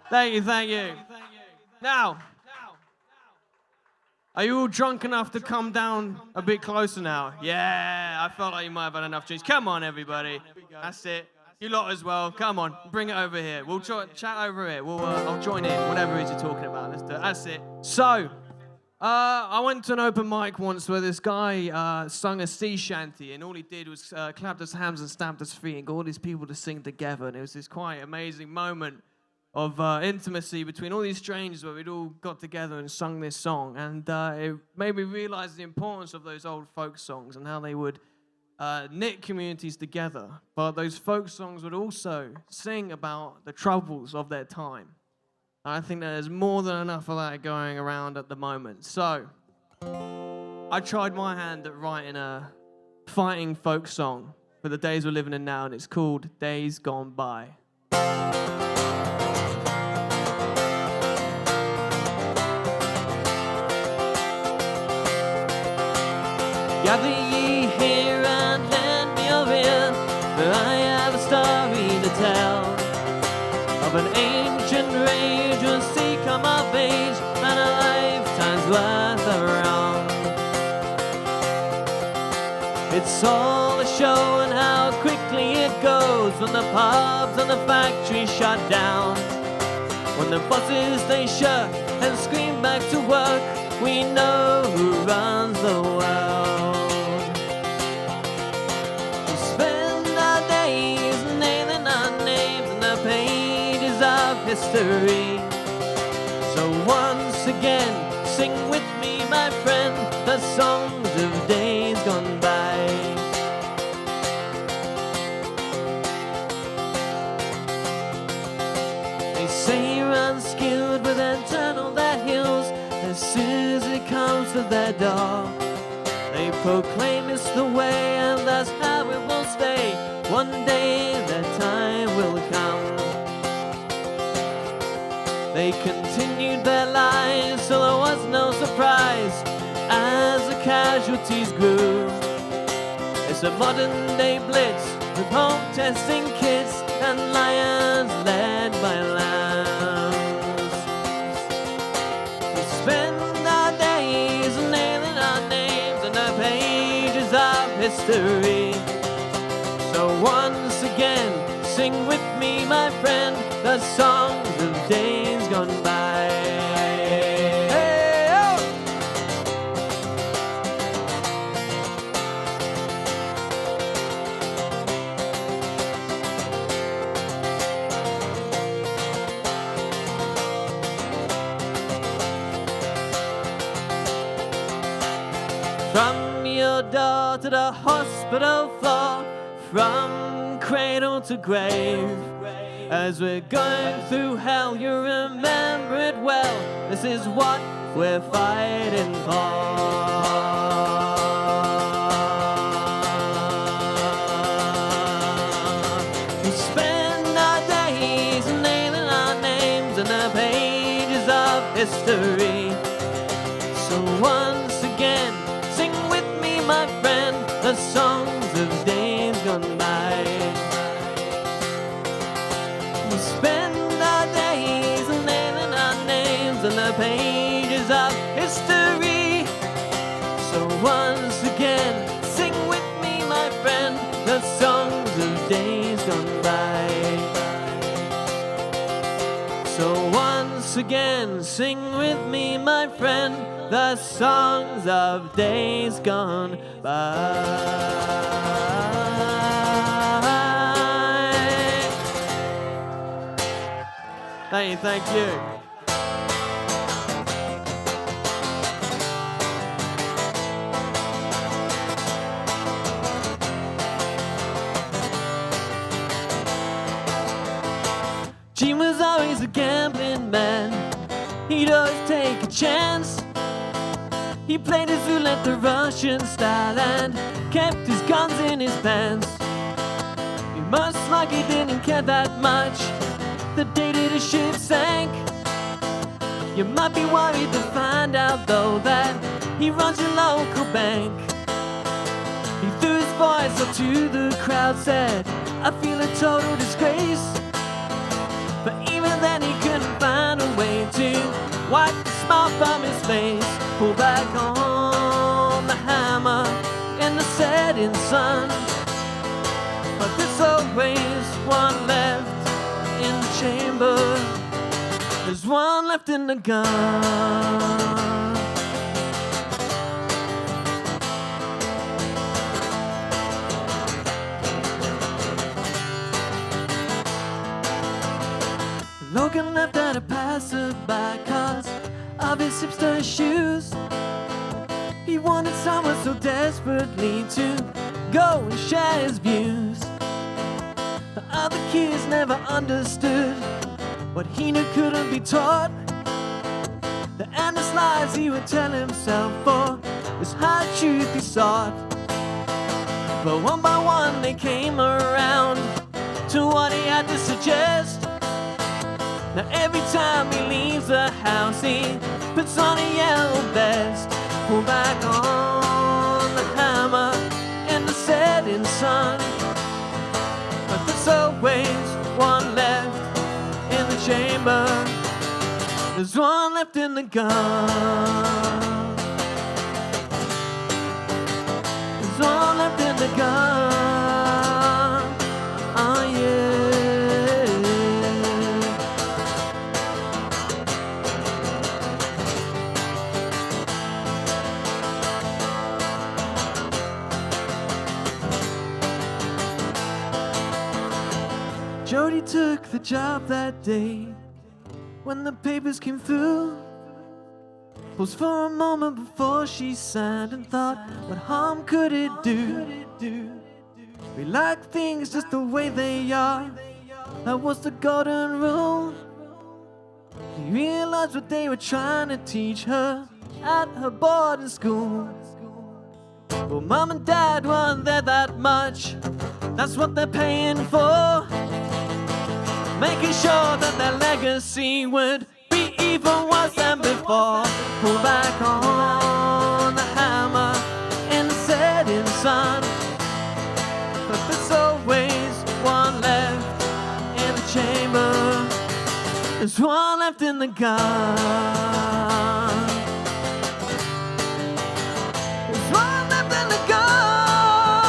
Thank you, thank you. Now, are you all drunk enough to come down a bit closer now? Yeah, I felt like you might have had enough juice. Come on, everybody. That's it. You lot as well. Come on, bring it over here. We'll chat over here. I'll join in, whatever it is you're talking about. Let's do it. That's it. So, I went to an open mic once where this guy sung a sea shanty, and all he did was clapped his hands and stamped his feet and got all these people to sing together, and it was this quite amazing moment of intimacy between all these strangers where we'd all got together and sung this song. And it made me realize the importance of those old folk songs and how they would knit communities together. But those folk songs would also sing about the troubles of their time. And I think that there's more than enough of that going around at the moment. So I tried my hand at writing a fighting folk song for the days we're living in now, and it's called Days Gone By. Gather ye here and lend me your ear, for I have a story to tell of an ancient rage who see come of age and a lifetime's worth of wrong. It's all a show and how quickly it goes when the pubs and the factories shut down. When the bosses they shut and scream back to work, we know who runs the world. We spend our days nailing our names in the pages of history. So once again, sing with me, my friend, the songs of days gone by. They say you're unskilled, but then turn on their heels as soon as it comes to their door. They proclaim it's the way and that's how it will stay. One day their time will come. They continued their lives, so there was no surprise as the casualties grew. It's a modern day blitz with home testing kits and lions led by lambs. We spend history. So once again, sing with me, my friend, the songs of days gone by. Hey, oh! From your door to the hospital floor, from cradle to grave, as we're going through hell, you remember it well. This is what we're fighting for. We spend our days nailing our names in the pages of history. So once again, sing with me, my friend, the songs of days gone by. We spend our days nailing our names on the pages of history. So once again, sing with me, my friend, the songs of days gone by. So once again, sing with me, my friend, the songs of days gone by. Thank you. Gene was always a gambling man. He'd always take a chance. He played his roulette the Russian style and kept his guns in his pants. He most likely didn't care that much the day that his ship sank. You might be worried to find out though that he runs your local bank. He threw his voice up to the crowd, said, I feel a total disgrace. But even then he couldn't find a way to wipe the smile from his face. Pull back on the hammer in the setting sun. But there's always one left in the chamber. There's one left in the gun. Logan left at a passerby cause of his hipster shoes. He wanted someone so desperately to go and share his views. The other kids never understood what he knew couldn't be taught. The endless lies he would tell himself for this hard truth he sought. But one by one they came around to what he had to suggest. Now every time he leaves the house he puts on a yellow vest. Pull back on the hammer in the setting sun. But there's always one left in the chamber. There's one left in the gun. There's one left in the gun. Oh yeah. Jody took the job that day. When the papers came through, paused for a moment before she signed and thought, what harm could it do? We like things just the way they are. That was the golden rule. He realized what they were trying to teach her at her boarding school. Well, mom and dad weren't there that much. That's what they're paying for. Making sure that their legacy would be even worse than before. Pull back on the hammer in the setting sun. But there's always one left in the chamber. There's one left in the gun. There's one left in the gun.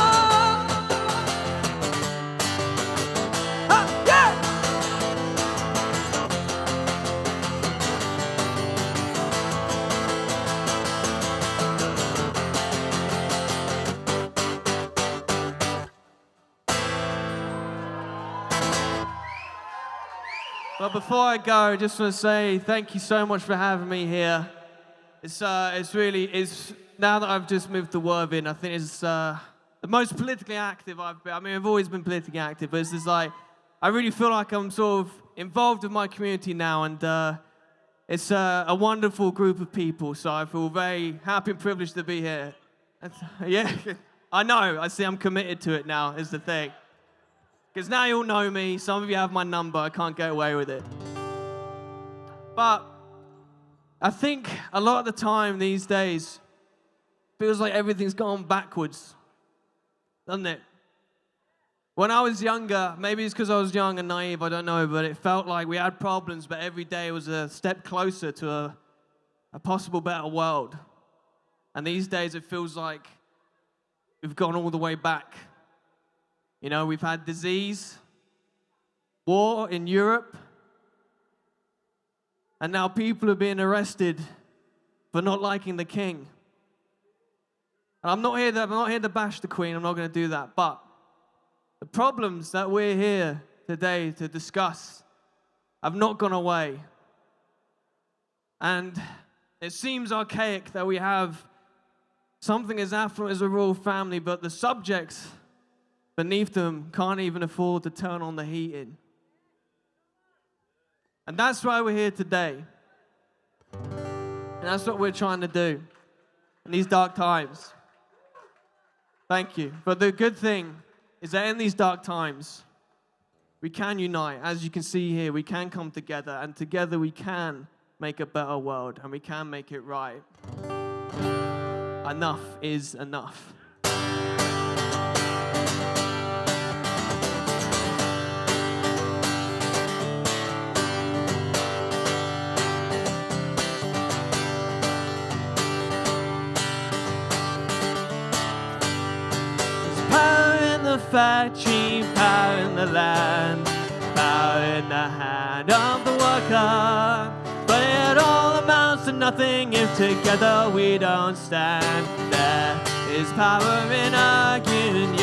But before I go, I just want to say thank you so much for having me here. It's now that I've just moved to Worthing, I think it's the most politically active I've been. I mean, I've always been politically active, but it's just like, I really feel like I'm sort of involved with my community now, and it's a wonderful group of people, so I feel very happy and privileged to be here. Yeah, I know, I see I'm committed to it now, is the thing. Because now you all know me, some of you have my number, I can't get away with it. But I think a lot of the time these days, feels like everything's gone backwards, doesn't it? When I was younger, maybe it's because I was young and naive, I don't know, but it felt like we had problems, but every day was a step closer to a possible better world. And these days it feels like we've gone all the way back. You know, we've had disease, war in Europe, and now people are being arrested for not liking the king. And I'm not here to bash the Queen, I'm not going to do that, but the problems that we're here today to discuss have not gone away. And it seems archaic that we have something as affluent as a royal family, but the subjects beneath them can't even afford to turn on the heating. And that's why we're here today. And that's what we're trying to do in these dark times. Thank you. But the good thing is that in these dark times, we can unite. As you can see here, we can come together, and together we can make a better world, and we can make it right. Enough is enough. Factory, power in the land, power in the hand of the worker. But it all amounts to nothing if together we don't stand. There is power in our union.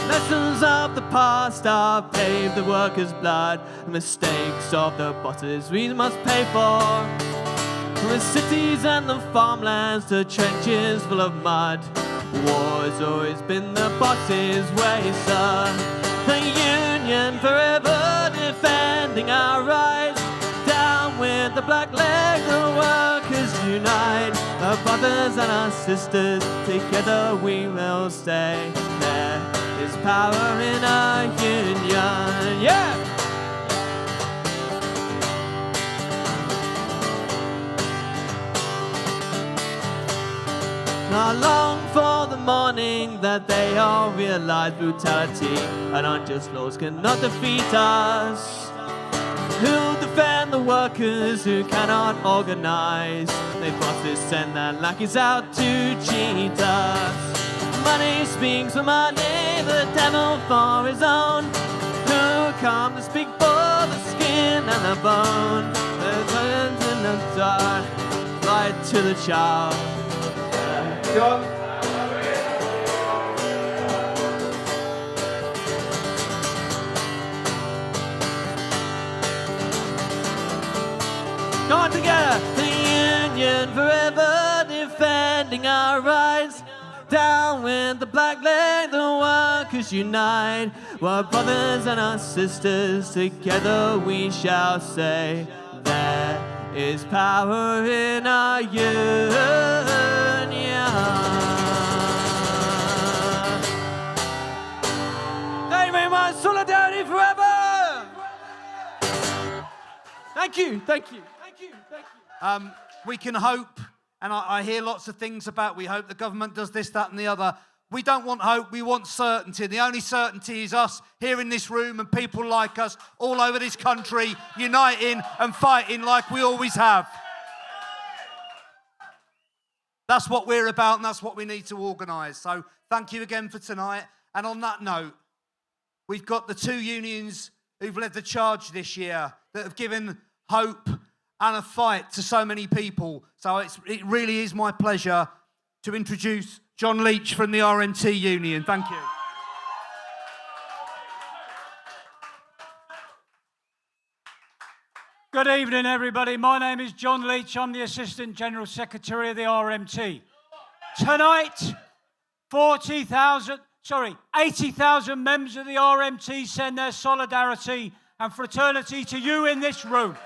Lessons of the past are paved the workers' blood. The mistakes of the bosses we must pay for. From the cities and the farmlands to trenches full of mud, war's always been the boss's way, sir. The union forever defending our rights. Down with the black leg, the workers unite. Our brothers and our sisters, together we will stay. There is power in our union, yeah! I long for the morning that they all realize brutality and unjust laws cannot defeat us. Who'll defend the workers who cannot organize? They bosses send their lackeys out to cheat us. Money speaks for money, the devil for his own. Who come to speak for the skin and the bone? The guns in the dark, light to the child. John. Come on together, the union forever defending our rights. Down with the black leg, the workers unite. We're brothers and our sisters, together we shall say, there is power in our union. Thank you very much, solidarity forever! Thank you, thank you, thank you, thank you. We can hope, and I hear lots of things about we hope the government does this, that and the other. We don't want hope, we want certainty. The only certainty is us here in this room and people like us all over this country uniting and fighting like we always have. That's what we're about and that's what we need to organise. So thank you again for tonight. And on that note, we've got the two unions who've led the charge this year that have given hope and a fight to so many people. So it really is my pleasure to introduce John Leach from the RMT Union. Thank you. Good evening, everybody. My name is John Leach. I'm the Assistant General Secretary of the RMT. Tonight, 80,000 members of the RMT send their solidarity and fraternity to you in this room.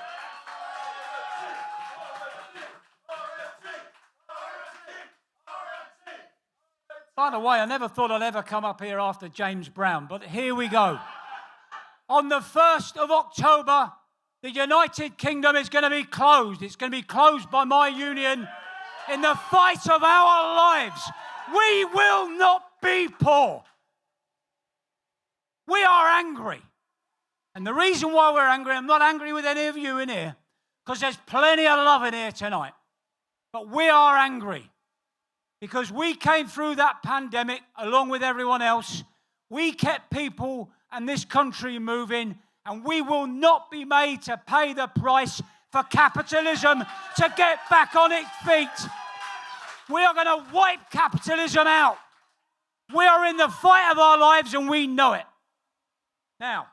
By the way, I never thought I'd ever come up here after James Brown, but here we go. On the 1st of October, the United Kingdom is going to be closed. It's going to be closed by my union in the fight of our lives. We will not be poor. We are angry. And the reason why we're angry, I'm not angry with any of you in here, because there's plenty of love in here tonight. But we are angry because we came through that pandemic along with everyone else. We kept people and this country moving, and we will not be made to pay the price for capitalism to get back on its feet. We are going to wipe capitalism out. We are in the fight of our lives, and we know it. Now,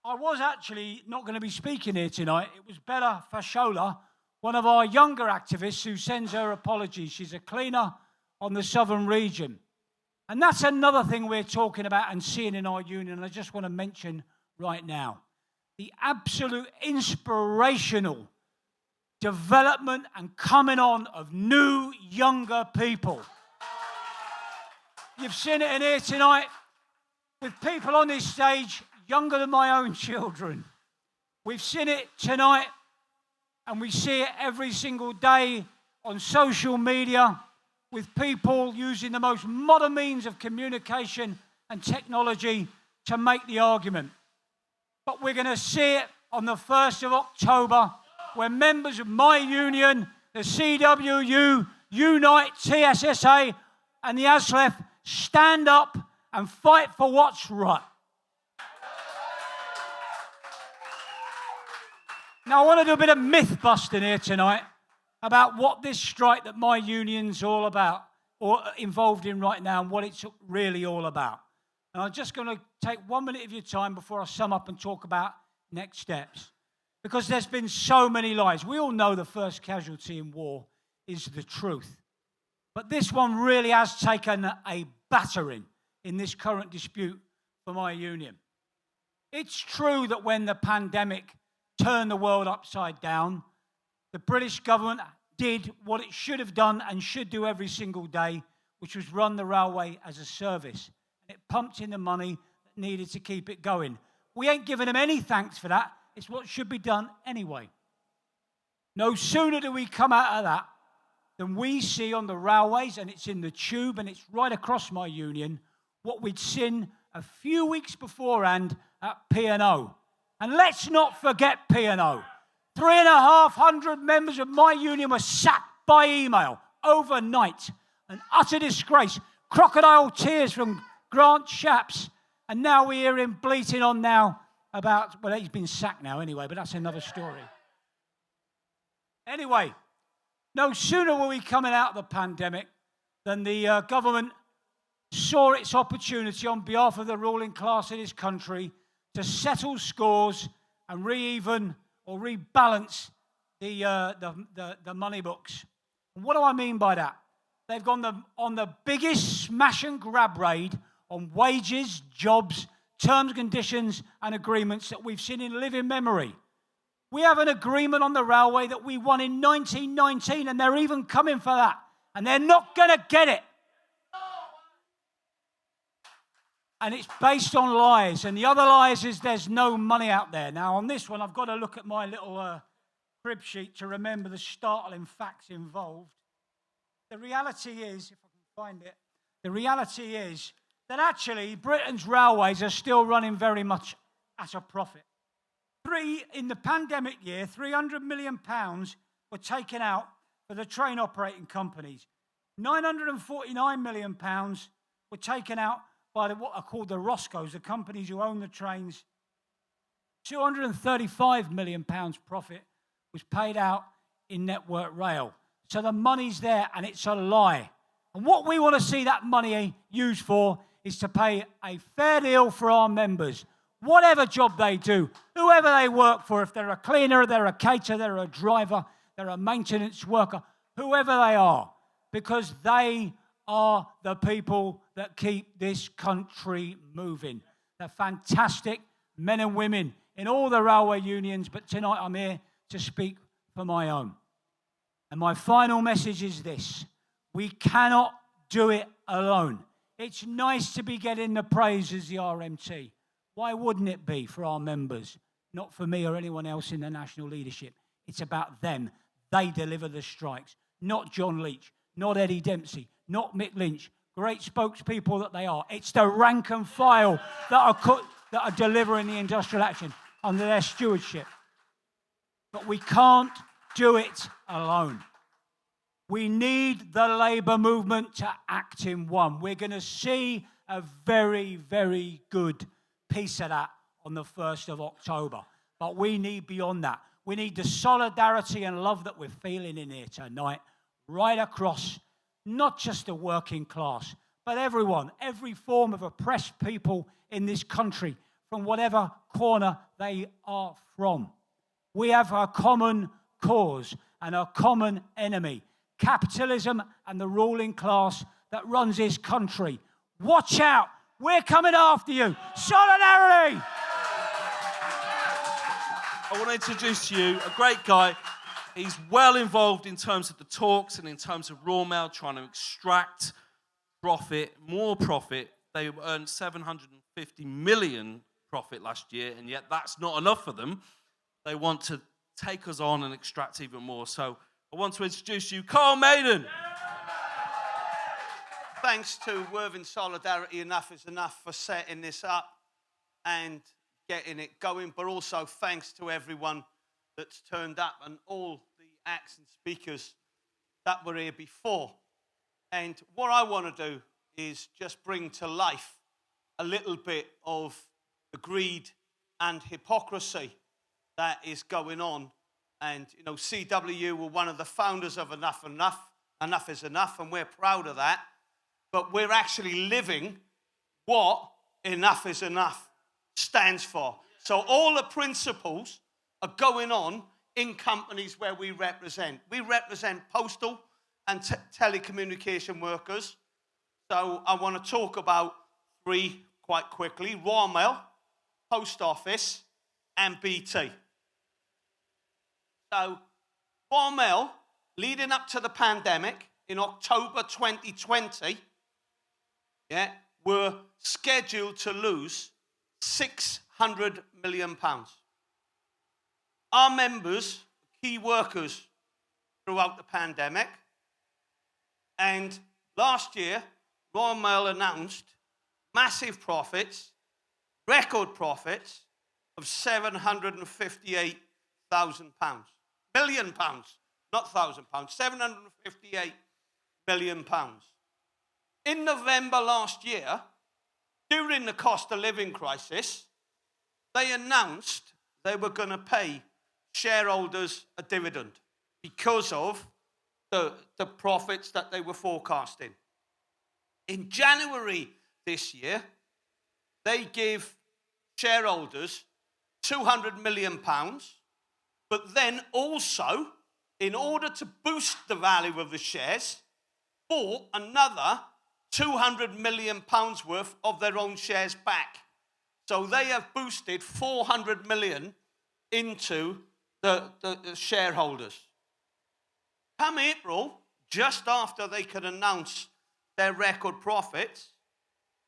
I was actually not going to be speaking here tonight. It was Bella Fashola, one of our younger activists, who sends her apologies. She's a cleaner on the southern region. And that's another thing we're talking about and seeing in our union, and I just want to mention right now. The absolute inspirational development and coming on of new, younger people. You've seen it in here tonight with people on this stage younger than my own children. We've seen it tonight, and we see it every single day on social media with people using the most modern means of communication and technology to make the argument. But we're going to see it on the 1st of October when members of my union, the CWU, Unite, TSSA and the ASLEF stand up and fight for what's right. Now, I want to do a bit of myth busting here tonight about what this strike that my union's all about, or involved in right now, and what it's really all about. And I'm just going to take 1 minute of your time before I sum up and talk about next steps. Because there's been so many lies. We all know the first casualty in war is the truth. But this one really has taken a battering in this current dispute for my union. It's true that when the pandemic turned the world upside down, the British government did what it should have done and should do every single day, which was run the railway as a service. It pumped in the money that needed to keep it going. We ain't giving them any thanks for that. It's what should be done anyway. No sooner do we come out of that than we see on the railways, and it's in the tube, and it's right across my union, what we'd seen a few weeks beforehand at P&O. And let's not forget P&O. 3,500 members of my union were sacked by email overnight. An utter disgrace. Crocodile tears from Grant Shapps. And now we hear him bleating on now about, well, he's been sacked now anyway, but that's another story. Anyway, no sooner were we coming out of the pandemic than the government saw its opportunity on behalf of the ruling class in this country to settle scores and re-even or rebalance the money books. And what do I mean by that? They've gone on the biggest smash and grab raid on wages, jobs, terms and conditions and agreements that we've seen in living memory. We have an agreement on the railway that we won in 1919, and they're even coming for that. And they're not going to get it. And it's based on lies. And the other lies is there's no money out there. Now, on this one, I've got to look at my little crib sheet to remember the startling facts involved. The reality is, if I can find it, the reality is that actually Britain's railways are still running very much at a profit. In the pandemic year, £300 million were taken out for the train operating companies. £949 million were taken out by what are called the Roscos, the companies who own the trains. £235 million profit was paid out in Network Rail. So the money's there and it's a lie. And what we want to see that money used for is to pay a fair deal for our members, whatever job they do, whoever they work for, if they're a cleaner, they're a caterer, they're a driver, they're a maintenance worker, whoever they are, because they are the people that keep this country moving. They're fantastic men and women in all the railway unions, but tonight I'm here to speak for my own. And my final message is this: we cannot do it alone. It's nice to be getting the praise as the RMT. Why wouldn't it be for our members? Not for me or anyone else in the national leadership. It's about them. They deliver the strikes. Not John Leach, not Eddie Dempsey, not Mick Lynch. Great spokespeople that they are. It's the rank and file that are delivering the industrial action under their stewardship. But we can't do it alone. We need the labour movement to act in one. We're going to see a very, very good piece of that on the 1st of October. But we need beyond that. We need the solidarity and love that we're feeling in here tonight, right across, not just the working class, but everyone, every form of oppressed people in this country, from whatever corner they are from. We have a common cause and a common enemy: capitalism and the ruling class that runs this country. Watch out. We're coming after you. Solidarity! I want to introduce to you a great guy. He's well involved in terms of the talks and in terms of Raw Mail trying to extract profit, more profit. They earned 750 million profit last year, and yet that's not enough for them. They want to take us on and extract even more. So I want to introduce you, Carl Maiden. Thanks to Worthing Solidarity Enough is Enough for setting this up and getting it going, but also thanks to everyone that's turned up and all the acts and speakers that were here before. And what I want to do is just bring to life a little bit of the greed and hypocrisy that is going on. And, you know, CW were one of the founders of Enough is Enough, and we're proud of that. But we're actually living what Enough is Enough stands for. So all the principles are going on in companies where we represent. We represent postal and telecommunication workers. So I want to talk about three quite quickly: Raw Mail, Post Office, and BT. So Raw Mail, leading up to the pandemic in October 2020, were scheduled to lose £600 million. Our members, key workers throughout the pandemic, and last year, Royal Mail announced massive profits, record profits of £758,000. Million pounds, not £1,000, £758 million. In November last year, during the cost of living crisis, they announced they were going to pay shareholders a dividend because of the profits that they were forecasting. In January this year, they gave shareholders £200 million, but then also, in order to boost the value of the shares, bought another £200 million worth of their own shares back. So they have boosted 400 million into the shareholders. Come April, just after they could announce their record profits,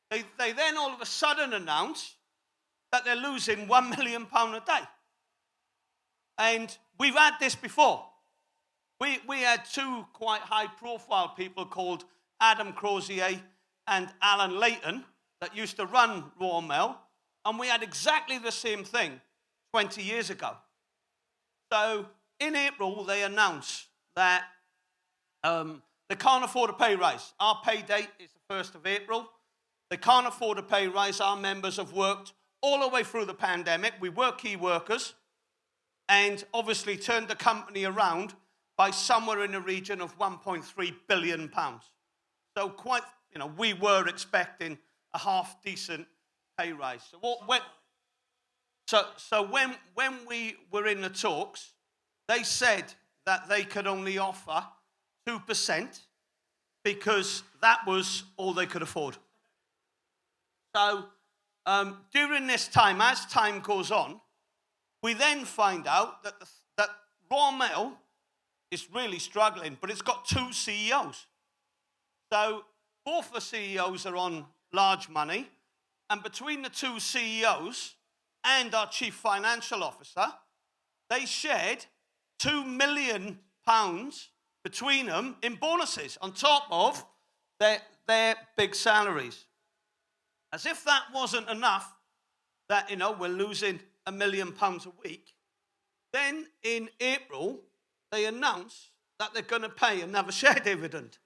they then all of a sudden announce that they're losing £1 million a day. And we've had this before. We had two quite high-profile people called Adam Crozier and Alan Leighton that used to run Raw Mail, and we had exactly the same thing 20 years ago. So in April, they announced that they can't afford a pay rise. Our pay date is the 1st of April. They can't afford a pay rise. Our members have worked all the way through the pandemic. We were key workers and obviously turned the company around by somewhere in the region of £1.3 billion. So quite, we were expecting a half decent pay rise. So when we were in the talks, they said that they could only offer 2% because that was all they could afford. So during this time, as time goes on, we then find out that Royal Mail is really struggling, but it's got 2 CEOs. So both the CEOs are on large money, and between the 2 CEOs and our chief financial officer, they shared £2 million between them in bonuses on top of their big salaries. As if that wasn't enough, that, we're losing £1 million a week. Then in April, they announced that they're going to pay another share dividend.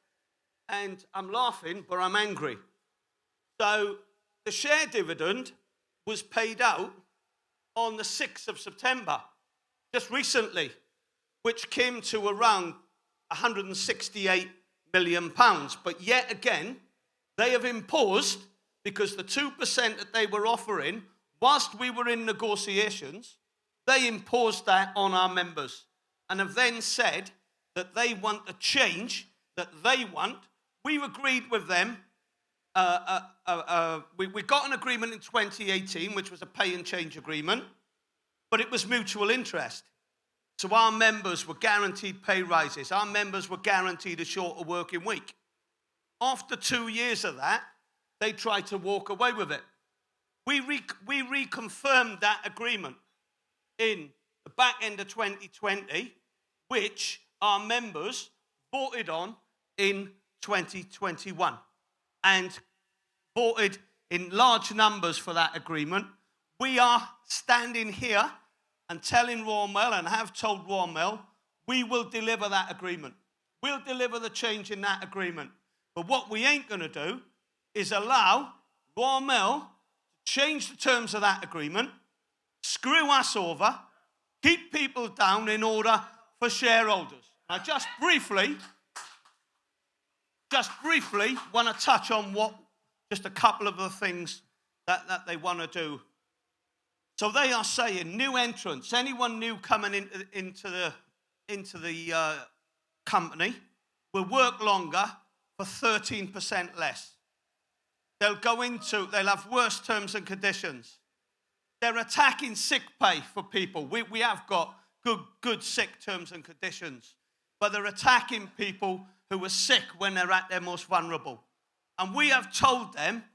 And I'm laughing, but I'm angry. So the share dividend was paid out on the 6th of September, just recently, which came to around £168 million. But yet again, they have imposed, because the 2% that they were offering, whilst we were in negotiations, they imposed that on our members and have then said that they want the change that they want. We agreed with them. We got an agreement in 2018, which was a pay and change agreement, but it was mutual interest. So our members were guaranteed pay rises. Our members were guaranteed a shorter working week. After 2 years of that, they tried to walk away with it. We reconfirmed that agreement in the back end of 2020, which our members voted on in 2021 and voted in large numbers for that agreement. We are standing here and telling Royal Mail, and have told Royal Mail, we will deliver that agreement. We'll deliver the change in that agreement. But what we ain't going to do is allow Royal Mail to change the terms of that agreement, screw us over, keep people down in order for shareholders. Now, just briefly want to touch on just a couple of the things that they want to do. So they are saying new entrants, anyone new coming into the company will work longer for 13% less. They'll have worse terms and conditions. They're attacking sick pay for people. We have got good sick terms and conditions, but they're attacking people who are sick when they're at their most vulnerable. And we have told them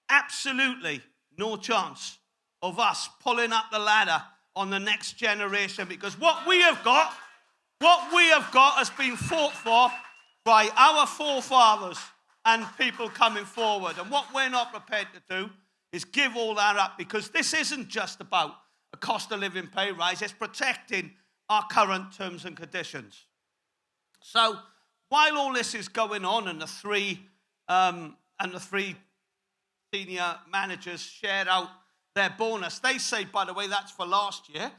absolutely no chance of us pulling up the ladder on the next generation, because what we have got has been fought for by our forefathers and people coming forward. And what we're not prepared to do is give all that up, because this isn't just about a cost of living pay rise, it's protecting our current terms and conditions. So while all this is going on and the three senior managers shared out their bonus, they say, by the way, that's for last year,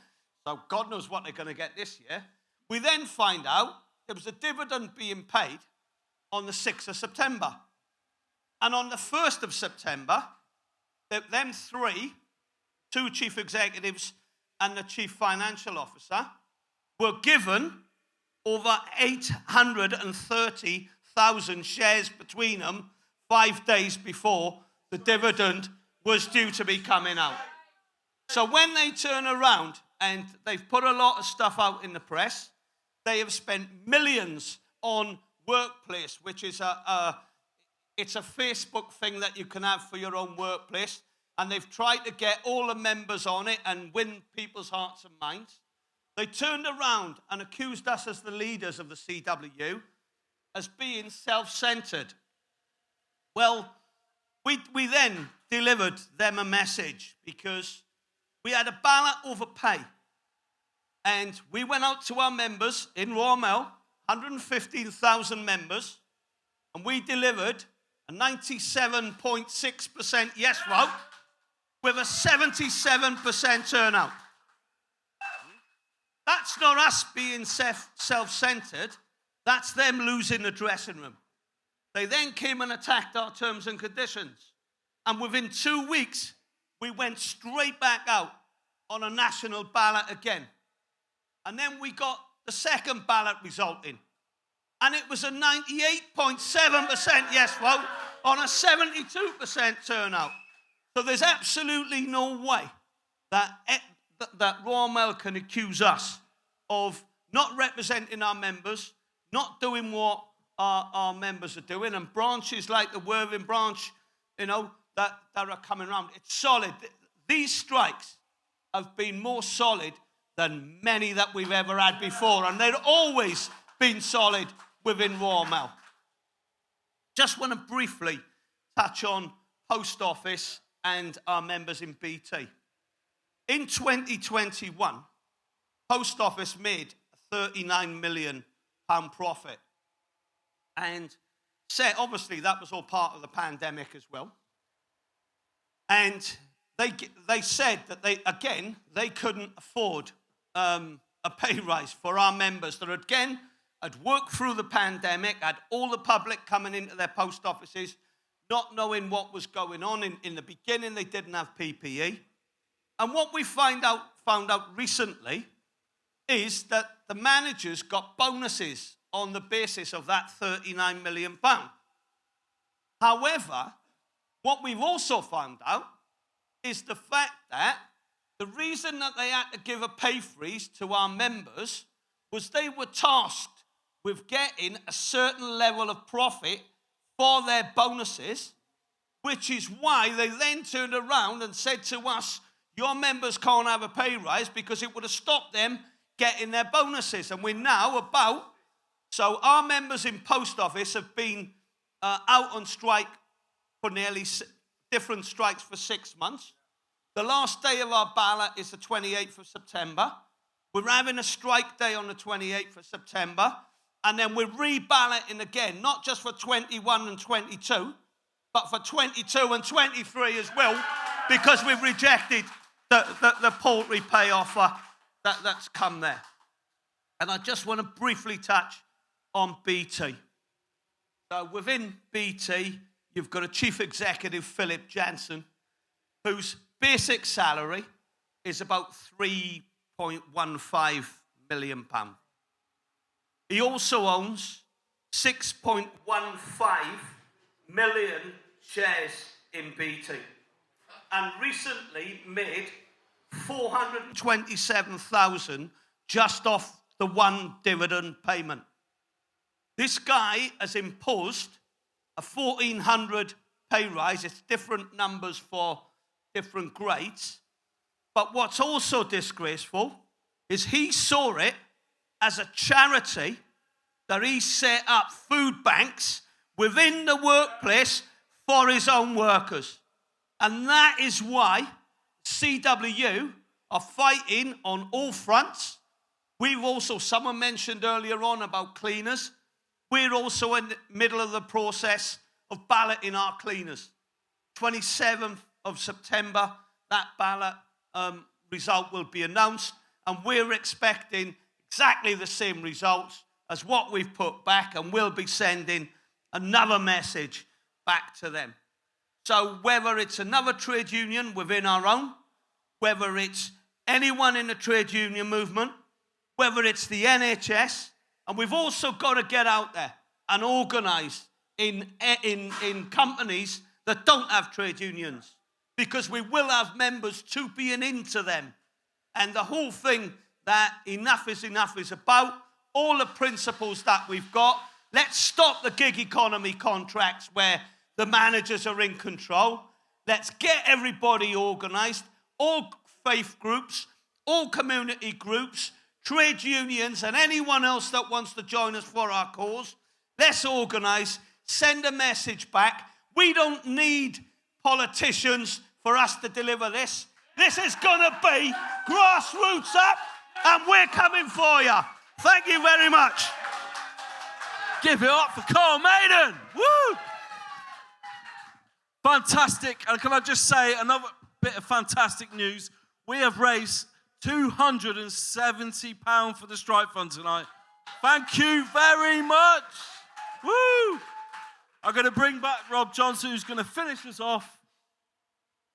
so God knows what they're going to get this year. We then find out there was a dividend being paid on the 6th of September. And on the 1st of September, them two chief executives and the chief financial officer, were given over 830,000 shares between them 5 days before the dividend was due to be coming out. So when they turn around, and they've put a lot of stuff out in the press, they have spent millions on Workplace, which is it's a Facebook thing that you can have for your own workplace, and they've tried to get all the members on it and win people's hearts and minds. They turned around and accused us as the leaders of the CWU as being self-centered. Well, we then delivered them a message, because we had a ballot over pay. And we went out to our members in Royal Mail, 115,000 members, and we delivered a 97.6% yes vote with a 77% turnout. That's not us being self-centred. That's them losing the dressing room. They then came and attacked our terms and conditions. And within 2 weeks, we went straight back out on a national ballot again. And then we got the second ballot result in. And it was a 98.7% yes vote on a 72% turnout. So there's absolutely no way that Royal Mail can accuse us of not representing our members, not doing what our members are doing, and branches like the Worthing branch, that are coming around. It's solid. These strikes have been more solid than many that we've ever had before, and they've always been solid within Royal Mail. Just want to briefly touch on Post Office and our members in BT. In 2021, Post Office made a £39 million profit. And obviously that was all part of the pandemic as well. And they said that they couldn't afford a pay rise for our members that again had worked through the pandemic, had all the public coming into their post offices, not knowing what was going on. In the beginning, they didn't have PPE. And what we found out recently is that the managers got bonuses on the basis of that £39 million. However, what we've also found out is the fact that the reason that they had to give a pay freeze to our members was they were tasked with getting a certain level of profit for their bonuses, which is why they then turned around and said to us, your members can't have a pay rise because it would have stopped them getting their bonuses. And we're now so our members in Post Office have been out on strike for different strikes for 6 months. The last day of our ballot is the 28th of September. We're having a strike day on the 28th of September. And then we're reballoting again, not just for 21 and 22, but for 22 and 23 as well, because we've rejected the poultry pay offer that's come there. And I just want to briefly touch on BT. So within BT, you've got a chief executive, Philip Jansen, whose basic salary is about £3.15 million. He also owns 6.15 million shares in BT and recently made 427,000 just off the one dividend payment. This guy has imposed a 1,400 pay rise. It's different numbers for different grades. But what's also disgraceful is he saw it as a charity that he set up food banks within the workplace for his own workers. And that is why CWU are fighting on all fronts. We've also, someone mentioned earlier on about cleaners. We're also in the middle of the process of balloting our cleaners. 27th of September, that ballot result will be announced, and we're expecting exactly the same results as what we've put back, and we'll be sending another message back to them. So whether it's another trade union within our own, whether it's anyone in the trade union movement, whether it's the NHS, and we've also got to get out there and organise in companies that don't have trade unions, because we will have members being into them. And the whole thing that enough is about, all the principles that we've got. Let's stop the gig economy contracts where the managers are in control. Let's get everybody organised, all faith groups, all community groups, trade unions, and anyone else that wants to join us for our cause. Let's organise, send a message back. We don't need politicians for us to deliver this. This is going to be grassroots up, and we're coming for you. Thank you very much. Give it up for Carl Maiden. Woo! Fantastic. And can I just say another bit of fantastic news? We have raised £270 for the Strike Fund tonight. Thank you very much. Woo! I'm going to bring back Rob Johnson, who's going to finish us off.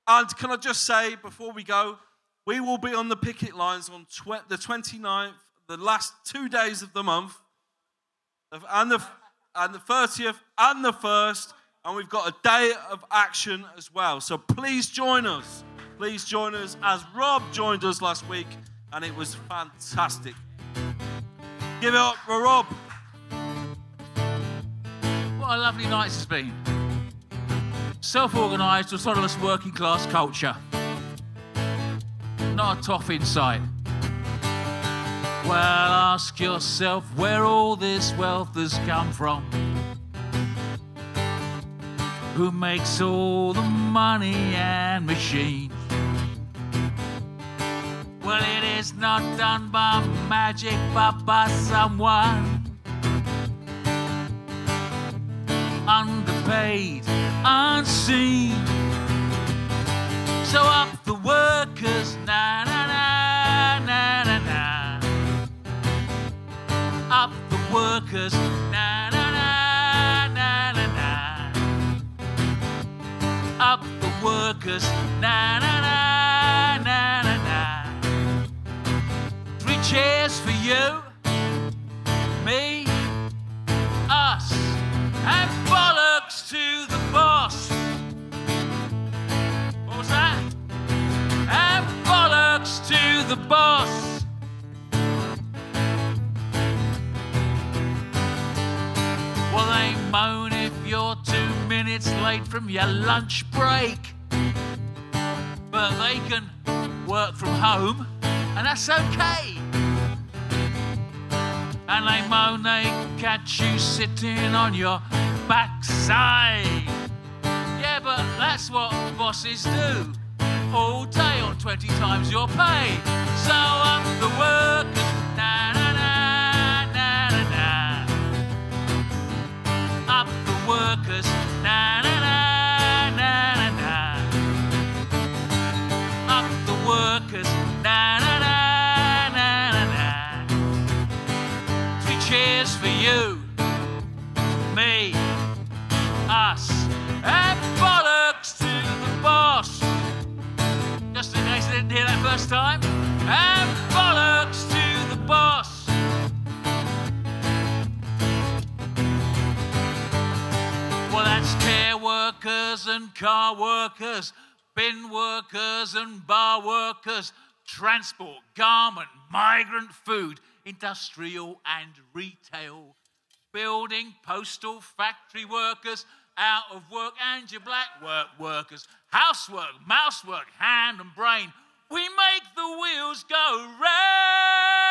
And can I just say, before we go, we will be on the picket lines on the 29th, the last 2 days of the month, and the 30th and the 1st, and we've got a day of action as well. So please join us. Please join us, as Rob joined us last week, and it was fantastic. Give it up for Rob. What a lovely night it's been. Self-organised, autonomous working class culture. Not a toff in sight. Well, ask yourself where all this wealth has come from. Who makes all the money and machines? Well, it is not done by magic, but by someone underpaid, unseen. So up the workers, na na na na na na. Up the workers, na na na na na na. Up the workers, na na na na na na. 3 cheers for you, me, us, and bollocks to the boss. What was that? And bollocks to the boss. Well, they moan if you're 2 minutes late from your lunch break, but they can work from home, and that's okay. And they moan they catch you sitting on your backside. Yeah, but that's what bosses do all day on 20 times your pay. So up the workers, na na na na na na. Up the workers, na na na na na na. Up the workers, na na na na na na. 3 cheers for you, me, us, and bollocks to the boss. Just in case I didn't hear that first time. And bollocks to the boss. Well, that's care workers and car workers, bin workers and bar workers, transport, garment, migrant food, industrial and retail, building, postal, factory workers, out of work and your black work workers, housework, mousework, hand and brain. We make the wheels go round.